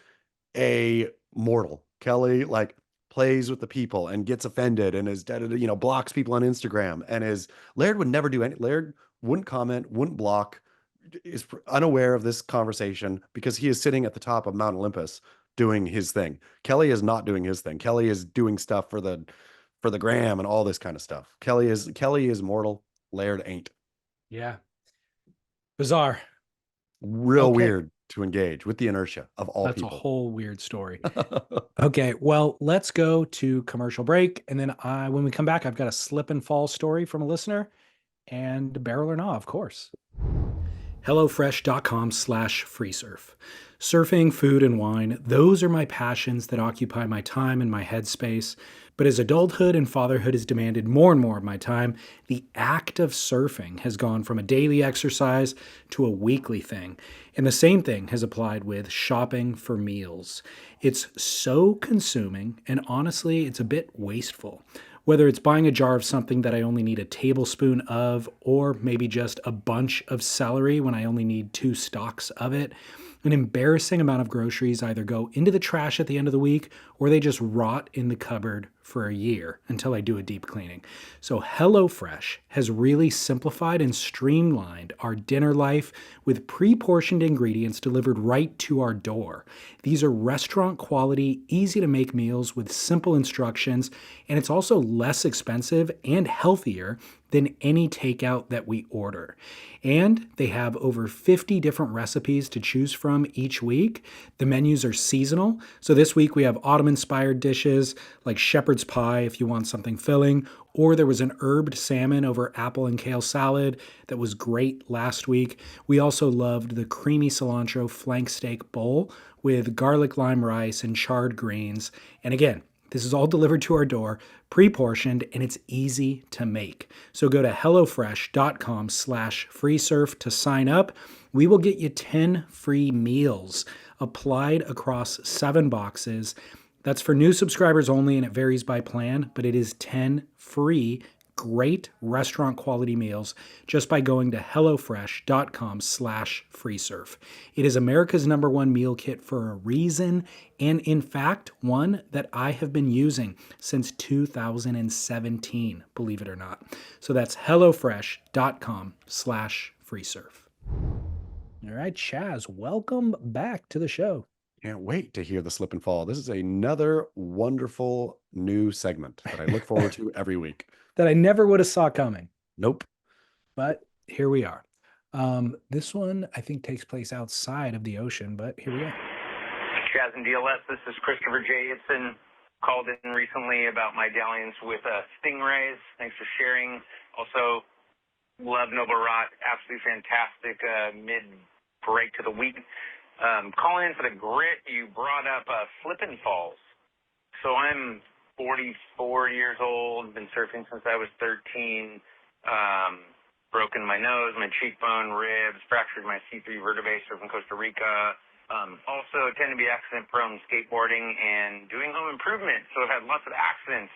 a mortal. Kelly like plays with the people and gets offended and blocks people on Instagram, and is Laird would never do any. Laird wouldn't comment, wouldn't block, is unaware of this conversation because he is sitting at the top of Mount Olympus doing his thing. Kelly is not doing his thing. Kelly is doing stuff for the gram and all this kind of stuff. Kelly is mortal. Laird ain't. Yeah. Bizarre. Real Okay. weird to engage with the inertia of all That's a people. whole weird story. Okay. Well, let's go to commercial break. And then when we come back, I've got a slip and fall story from a listener and barrel or not, of course. HelloFresh.com/freesurf. Surfing, food, and wine, those are my passions that occupy my time and my headspace. But as adulthood and fatherhood has demanded more and more of my time, the act of surfing has gone from a daily exercise to a weekly thing. And the same thing has applied with shopping for meals. It's so consuming, and honestly, it's a bit wasteful. Whether it's buying a jar of something that I only need a tablespoon of, or maybe just a bunch of celery when I only need 2 stalks of it, an embarrassing amount of groceries either go into the trash at the end of the week or they just rot in the cupboard for a year until I do a deep cleaning. So HelloFresh has really simplified and streamlined our dinner life with pre-portioned ingredients delivered right to our door. These are restaurant quality, easy to make meals with simple instructions, and it's also less expensive and healthier than any takeout that we order. And they have over 50 different recipes to choose from each week. The menus are seasonal. So this week we have autumn-inspired dishes like shepherd's pie if you want something filling, or there was an herbed salmon over apple and kale salad that was great last week. We also loved the creamy cilantro flank steak bowl with garlic lime rice and charred greens. And again, this is all delivered to our door, pre-portioned, and it's easy to make. So go to hellofresh.com/freesurf to sign up. We will get you 10 free meals applied across 7 boxes. That's for new subscribers only, and it varies by plan, but it is 10 free great restaurant quality meals just by going to hellofresh.com/freesurf. It is America's #1 meal kit for a reason, and in fact, one that I have been using since 2017, believe it or not. So that's hellofresh.com/freesurf. All right, Chaz, welcome back to the show. Can't wait to hear the slip and fall. This is another wonderful new segment that I look forward to every week. That I never would have saw coming. Nope. But here we are. This one, I think, takes place outside of the ocean, but here we go. Chaz and DLS, this is Christopher J. Ibsen. Called in recently about my dalliance with stingrays. Thanks for sharing. Also, love Noble Rot. Absolutely fantastic mid-break to the week. Calling in for the grit, you brought up slip and falls. So I'm 44 years old, been surfing since I was 13, broken my nose, my cheekbone, ribs, fractured my C3 vertebrae surfing Costa Rica. Also tend to be accident prone skateboarding and doing home improvement, so I've had lots of accidents.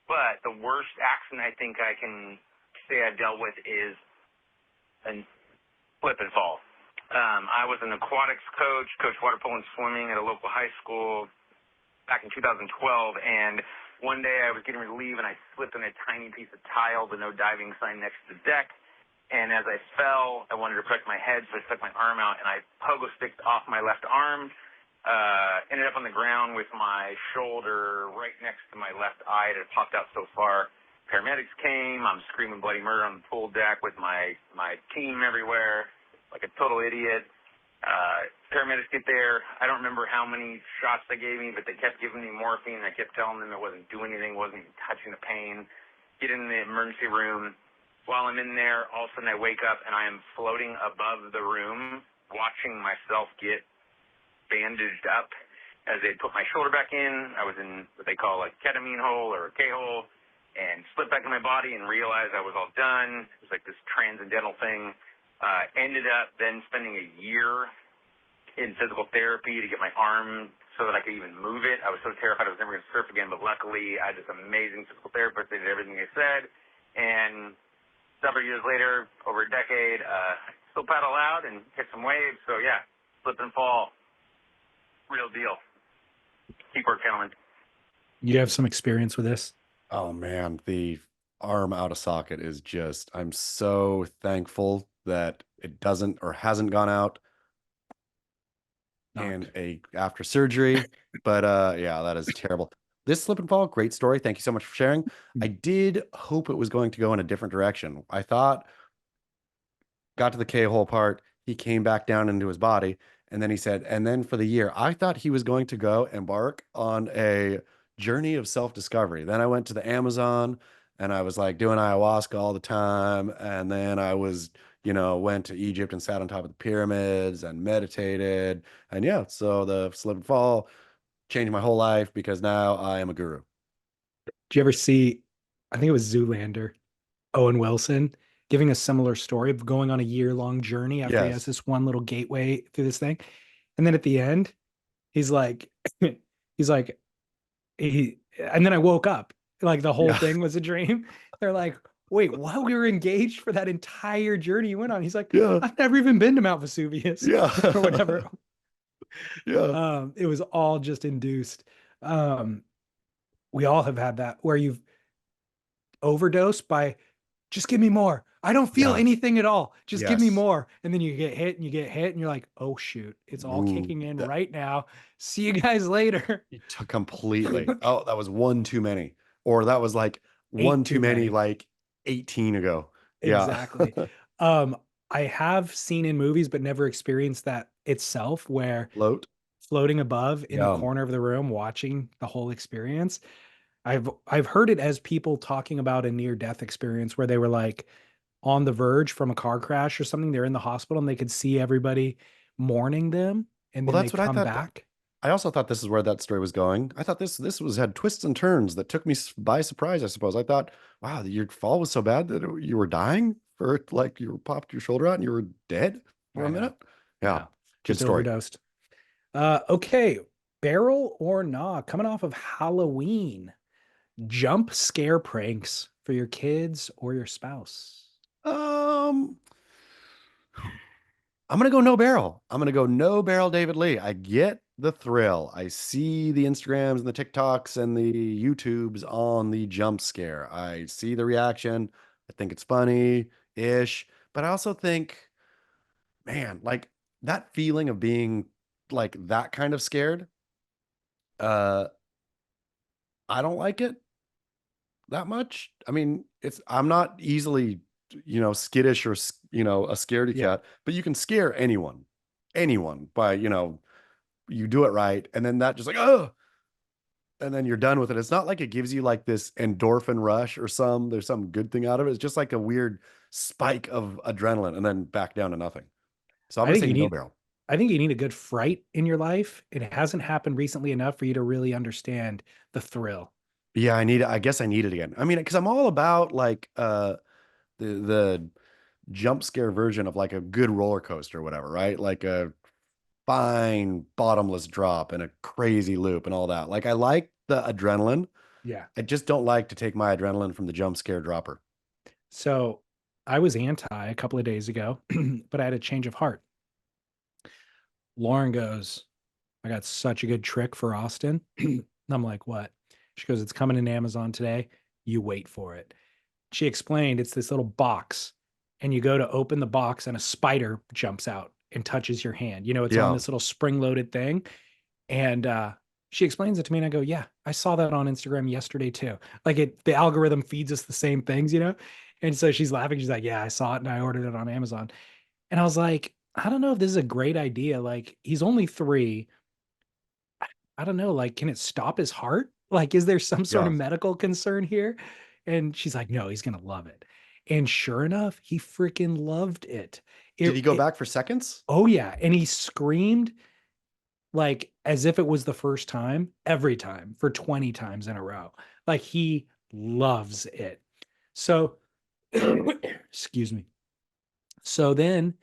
But the worst accident I think I can say I've dealt with is a slip and fall. I was an aquatics coach, coached water polo and swimming at a local high school back in 2012, and one day I was getting ready to leave and I slipped on a tiny piece of tile with no diving sign next to the deck, and as I fell, I wanted to protect my head, so I stuck my arm out and I pogo sticked off my left arm, ended up on the ground with my shoulder right next to my left eye. It had popped out so far. Paramedics came, I'm screaming bloody murder on the pool deck with my team everywhere, like a total idiot. Paramedics get there. I don't remember how many shots they gave me, but they kept giving me morphine. I kept telling them it wasn't doing anything, wasn't even touching the pain. Get in the emergency room. While I'm in there, all of a sudden I wake up and I am floating above the room, watching myself get bandaged up as they put my shoulder back in. I was in what they call like ketamine hole or a K-hole, and slipped back in my body and realized I was all done. It was like this transcendental thing. Ended up then spending a year in physical therapy to get my arm so that I could even move it. I was so terrified I was never going to surf again, but luckily I had this amazing physical therapist. They did everything they said, and several years later, over a decade, still paddle out and hit some waves. So yeah, slip and fall, real deal. Keep work, gentlemen. You have some experience with this? Oh man, the arm out of socket is just, I'm so thankful that it doesn't or hasn't gone out and after surgery. But yeah, that is terrible. This slip and fall, great story. Thank you so much for sharing. I did hope it was going to go in a different direction. I thought, got to the K-hole part, he came back down into his body, and then he said, and then for the year, I thought he was going to go embark on a journey of self-discovery. Then I went to the Amazon and I was like doing ayahuasca all the time. And then I was, went to Egypt and sat on top of the pyramids and meditated. And yeah, so the slip and fall changed my whole life because now I am a guru. Did you ever see, I think it was Zoolander, Owen Wilson giving a similar story of going on a year-long journey after he has this one little gateway through this thing. And then at the end, he's like, and then I woke up Like the whole Yeah. thing was a dream. They're like, wait, what? We were engaged for that entire journey you went on. He's like, Yeah. I've never even been to Mount Vesuvius Yeah. or whatever. Yeah. It was all just induced. We all have had that where you've overdosed by just give me more. I don't feel Yeah. anything at all. Just give me Yes. more. And then you get hit and you get hit and you're like, oh shoot, it's all Ooh, kicking in right now. See you guys later. completely. Oh, that was one too many. Or that was like one Eight too too many, many. like 18 ago. Yeah. Exactly. Um, I have seen in movies, but never experienced that itself, where Float. floating above in the Yeah. corner of the room, watching the whole experience. I've heard it as people talking about a near death experience where they were like on the verge from a car crash or something. They're in the hospital and they could see everybody mourning them, and Well, then they that's what I come thought. back. I also thought this is where that story was going. I thought this was had twists and turns that took me by surprise, I suppose. I thought, wow, your fall was so bad that you were dying for like you popped your shoulder out and you were dead for I a know. minute. Yeah. No, Good just story. overdosed. Okay. Barrel or nah, coming off of Halloween, jump scare pranks for your kids or your spouse. Um, I'm gonna go no barrel. I'm gonna go no barrel David Lee. I get the thrill. I see the Instagrams and the TikToks and the YouTubes on the jump scare. I see the reaction. I think it's funny-ish, but I also think, man, like that feeling of being like that kind of scared, uh, I don't like it that much. I mean, I'm not easily, skittish or, a scaredy Yeah. cat, but you can scare anyone by, you do it right. And then that just like, oh, and then you're done with it. It's not like it gives you like this endorphin rush or there's some good thing out of it. It's just like a weird spike of adrenaline and then back down to nothing. So I'm I going to think say you no need barrel. I think you need a good fright in your life. It hasn't happened recently enough for you to really understand the thrill. Yeah, I guess I need it again. I mean, because I'm all about like the jump scare version of like a good roller coaster or whatever, right? Like a fine bottomless drop and a crazy loop and all that. Like I like the adrenaline. Yeah. I just don't like to take my adrenaline from the jump scare dropper. So I was anti a couple of days ago, but I had a change of heart. Lauren goes, I got such a good trick for Austin. And I'm like, what? She goes, it's coming in Amazon today. You wait for it. She explained it's this little box, and you go to open the box, and a spider jumps out and touches your hand. It's on Yeah. this little spring loaded thing. And she explains it to me, and I go, yeah, I saw that on Instagram yesterday too. Like the algorithm feeds us the same things. And so she's laughing. She's like, yeah, I saw it and I ordered it on Amazon. And I was like, I don't know if this is a great idea. Like, he's only 3. I don't know. Like, can it stop his heart? Like, is there some sort Yeah. of medical concern here? And she's like, no, he's gonna love it. And sure enough, he freaking loved it. Did he go It back for seconds? Oh yeah, and he screamed like as if it was the first time, every time for 20 times in a row. Like he loves it. So, excuse me. So then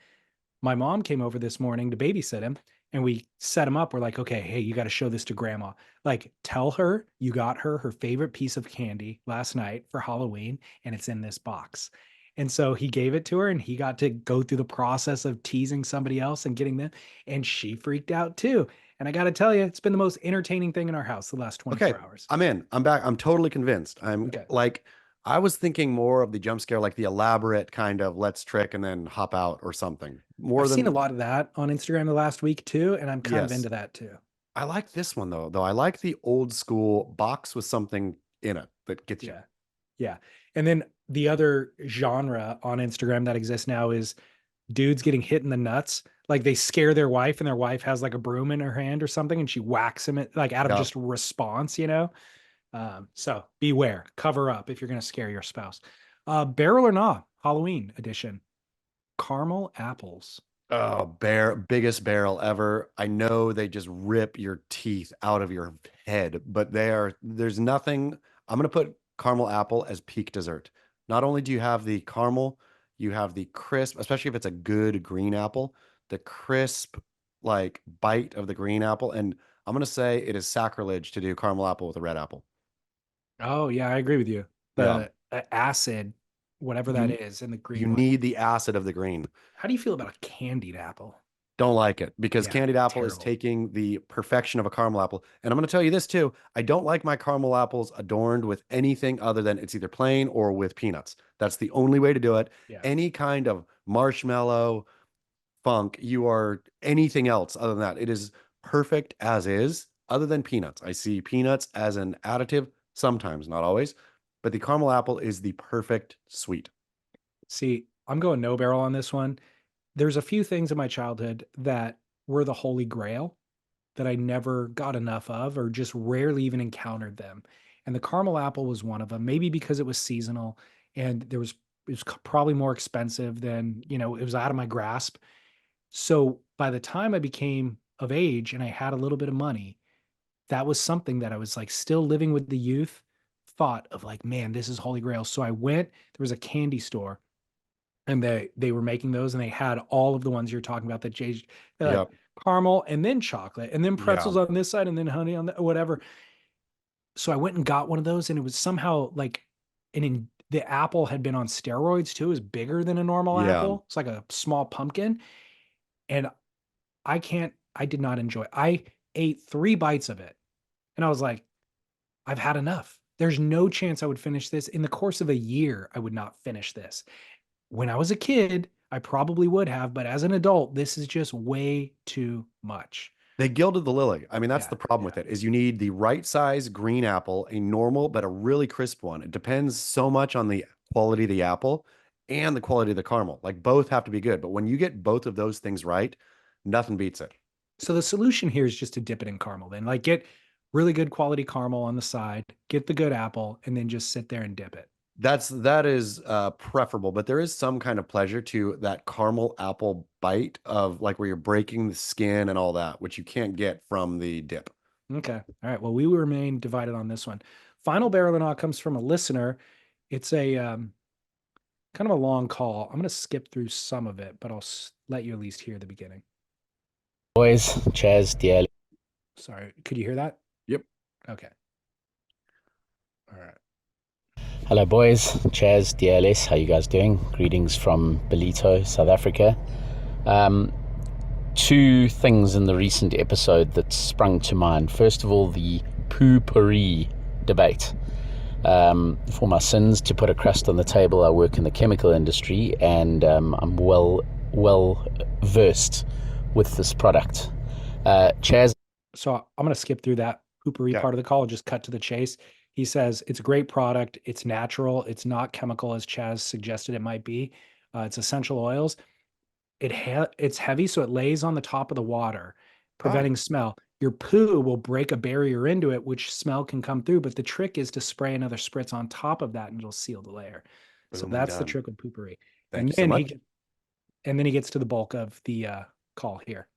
my mom came over this morning to babysit him, and we set him up. We're like, okay, hey, you got to show this to grandma. Like, tell her you got her favorite piece of candy last night for Halloween, and it's in this box. And so he gave it to her, and he got to go through the process of teasing somebody else and getting them. And she freaked out too. And I got to tell you, it's been the most entertaining thing in our house the last 24 Okay, hours. I'm in. I'm back. I'm totally convinced. I'm Okay. like, I was thinking more of the jump scare, like the elaborate kind of let's trick and then hop out or something. More I've than seen a lot of that on Instagram the last week too, and I'm kind of yes. into that too. I like this one though. I like the old school box with something in it that gets you. Yeah. Yeah. And then the other genre on Instagram that exists now is dudes getting hit in the nuts. Like they scare their wife, and their wife has like a broom in her hand or something, and she whacks him like out of Yeah. just response. So beware, cover up if you're going to scare your spouse. Barrel or not, Halloween edition. Caramel apples. Oh, biggest barrel ever. I know they just rip your teeth out of your head, but there's nothing. I'm gonna put caramel apple as peak dessert. Not only do you have the caramel, you have the crisp, especially if it's a good green apple, the crisp like bite of the green apple. And I'm gonna say it is sacrilege to do caramel apple with a red apple. Oh yeah, I agree with you. Yeah. The acid, whatever that You is, in the you green one. need the acid of the green. How do you feel about a candied apple? Don't like it because Yeah, candied apple is terrible. taking the perfection of a caramel apple. And I'm going to tell you this too. I don't like my caramel apples adorned with anything other than it's either plain or with peanuts. That's the only way to do it. Yeah. Any kind of marshmallow, funk, you are anything else other than that. It is perfect as is, other than peanuts. I see peanuts as an additive sometimes, not always, but the caramel apple is the perfect sweet. See, I'm going no barrel on this one. There's a few things in my childhood that were the holy grail that I never got enough of or just rarely even encountered them. And the caramel apple was one of them, maybe because it was seasonal and it was probably more expensive than, it was out of my grasp. So by the time I became of age and I had a little bit of money, that was something that I was like still living with the youth thought of like, man, this is holy grail. So I went, there was a candy store and they were making those and they had all of the ones you're talking about that they're like Yep. caramel and then chocolate and then Yeah. pretzels on this side and then honey on the whatever. So I went and got one of those and it was somehow like the apple had been on steroids too. It was bigger than a normal Yeah. apple. It's like a small pumpkin. And I did not enjoy it. I ate 3 bites of it and I was like, I've had enough. There's no chance I would finish this. In the course of a year, I would not finish this. When I was a kid, I probably would have, but as an adult, this is just way too much. They gilded the lily. I mean, that's Yeah, the problem yeah. with it is you need the right size green apple, a normal but a really crisp one. It depends so much on the quality of the apple and the quality of the caramel. Like both have to be good. But when you get both of those things right, nothing beats it. So the solution here is just to dip it in caramel. Then, like, get really good quality caramel on the side, get the good apple, and then just sit there and dip it. That is preferable, but there is some kind of pleasure to that caramel apple bite of like where you're breaking the skin and all that, which you can't get from the dip. Okay. All right. Well, we will remain divided on this one. Final barrel and all comes from a listener. It's a kind of a long call. I'm going to skip through some of it, but I'll let you at least hear the beginning. Boys, 𝐂𝐨𝐬𝐬. Sorry. Could you hear that? Yep. Okay. All right. Hello, boys. 𝐂𝐨𝐬𝐬. How you guys doing? Greetings from Ballito, South Africa. Two things in the recent episode that sprung to mind. First of all, the poo-pourri debate. For my sins, to put a crust on the table, I work in the chemical industry, and I'm well versed with this product. Chaz. So I'm going to skip through that poopery Okay. part of the call, just cut to the chase. He says it's a great product. It's natural. It's not chemical as Chaz suggested it might be. It's essential oils. It's heavy, so it lays on the top of the water, preventing smell. Your poo will break a barrier into it, which smell can come through. But the trick is to spray another spritz on top of that, and it'll seal the layer. So Boom, that's the done. trick with poopery. Thank And you so then much. and then he gets to the bulk of the call here.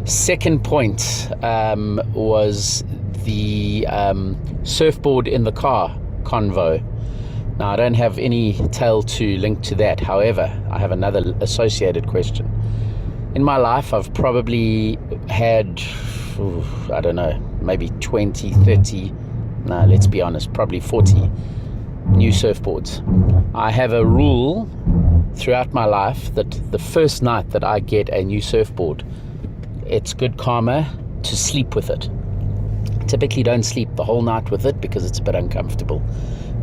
Second point was the surfboard in the car convo. Now, I don't have any tale to link to that. However, I have another associated question. In my life, I've probably had, I don't know, maybe 20, 30, no, let's be honest, probably 40 new surfboards. I have a rule throughout my life that the first night that I get a new surfboard, it's good karma to sleep with it. Typically don't sleep the whole night with it because it's a bit uncomfortable.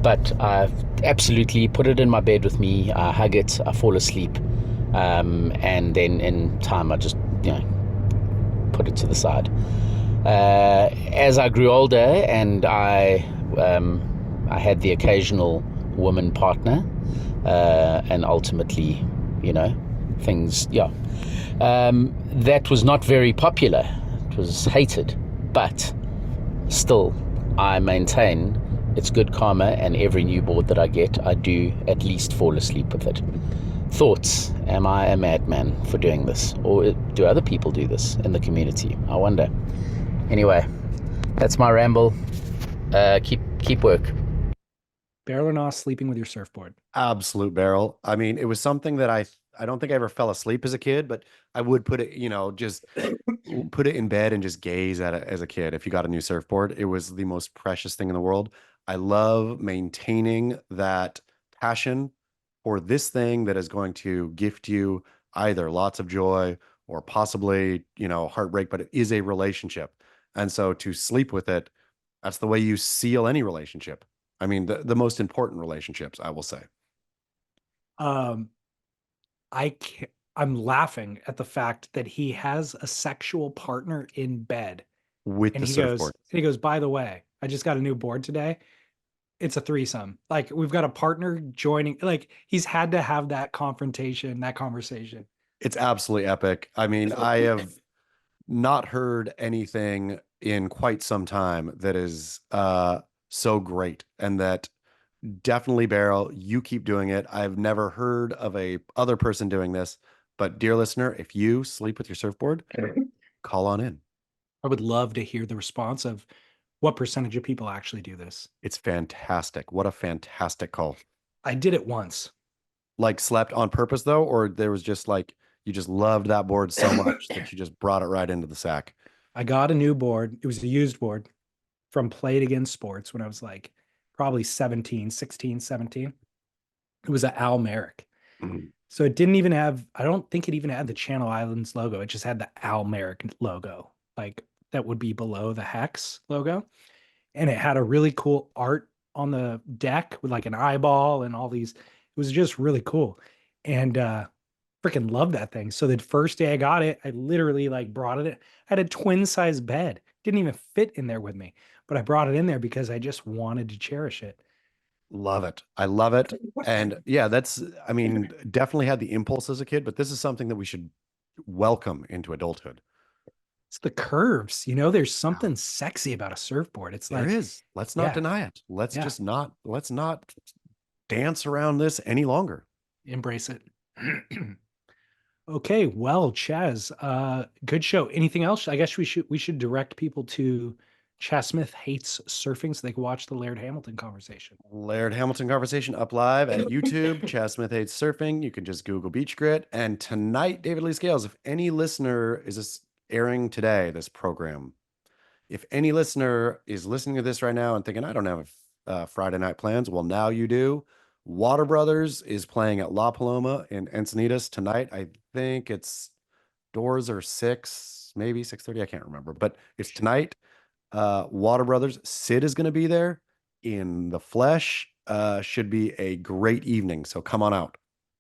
But I absolutely put it in my bed with me, I hug it, I fall asleep, and then in time I just, put it to the side. As I grew older and I had the occasional woman partner, and ultimately, things, that was not very popular. It was hated, but still, I maintain it's good karma, and every new board that I get, I do at least fall asleep with it. Thoughts? Am I a madman for doing this? Or do other people do this in the community? I wonder. Anyway, that's my ramble. Keep work. Barrel or not sleeping with your surfboard. Absolute barrel. I mean, it was something that I don't think I ever fell asleep as a kid, but I would put it, just put it in bed and just gaze at it as a kid. If you got a new surfboard, it was the most precious thing in the world. I love maintaining that passion for this thing that is going to gift you either lots of joy or possibly, heartbreak, but it is a relationship. And so to sleep with it, that's the way you seal any relationship. I mean, the most important relationships, I will say. Um, I'm laughing at the fact that he has a sexual partner in bed. With And the surfboard. he goes, by the way, I just got a new board today. It's a threesome. Like, we've got a partner joining. Like, he's had to have that confrontation, that conversation. It's absolutely epic. I mean, I have not heard anything in quite some time that is so great, and that definitely, Beryl, you keep doing it. I've never heard of a other person doing this, but dear listener, if you sleep with your surfboard, call on in. I would love to hear the response of what percentage of people actually do this. It's fantastic. What a fantastic call. I did it once. Like, slept on purpose though, or there was just like, you just loved that board so much that you just brought it right into the sack? I got a new board. It was a used board from Played Against Sports when I was like probably 16, 17. It was an 𝐊𝐿𝐿. Mhm. So it didn't even have, I don't think it even had the Channel Islands logo. It just had the 𝐊𝐿𝐿 logo, like that would be below the hex logo. And it had a really cool art on the deck with like an eyeball and all these. It was just really cool. And freaking love that thing. So the first day I got it, I literally like brought it. I had a twin size bed. Didn't even fit in there with me, but I brought it in there because I just wanted to cherish it. Love it. I love it. And yeah, I mean, definitely had the impulse as a kid, but this is something that we should welcome into adulthood. It's the curves, there's something sexy about a surfboard. It's There like, is. Let's not deny it. Let's not dance around this any longer. embrace it. Okay, well, Chaz, good show. Anything else? I guess we should direct people to Chaz Smith Hates Surfing so they can watch the Laird Hamilton conversation. Laird Hamilton conversation up live at YouTube. Chaz Smith Hates Surfing. You can just Google Beach Grit. And tonight, David Lee Scales, if any listener is this airing today, this program, if any listener is listening to this right now and thinking, I don't have Friday night plans, well, now you do. Water Brothers is playing at La Paloma in Encinitas tonight. I think it's doors are 6, maybe 6:30. I can't remember, but it's tonight. Water Brothers. Sid is going to be there in the flesh. Should be a great evening. So come on out.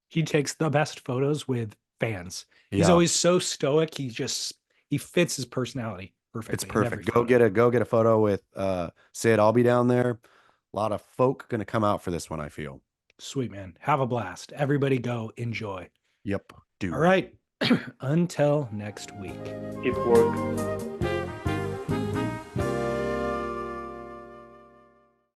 He takes the best photos with fans. He's Yeah. always so stoic. He fits his personality perfectly. It's perfect. Go get a photo with Sid. I'll be down there. A lot of folk going to come out for this one, I feel. Sweet, man. Have a blast. Everybody go enjoy. Yep. Do. All right. Until next week. Keep work.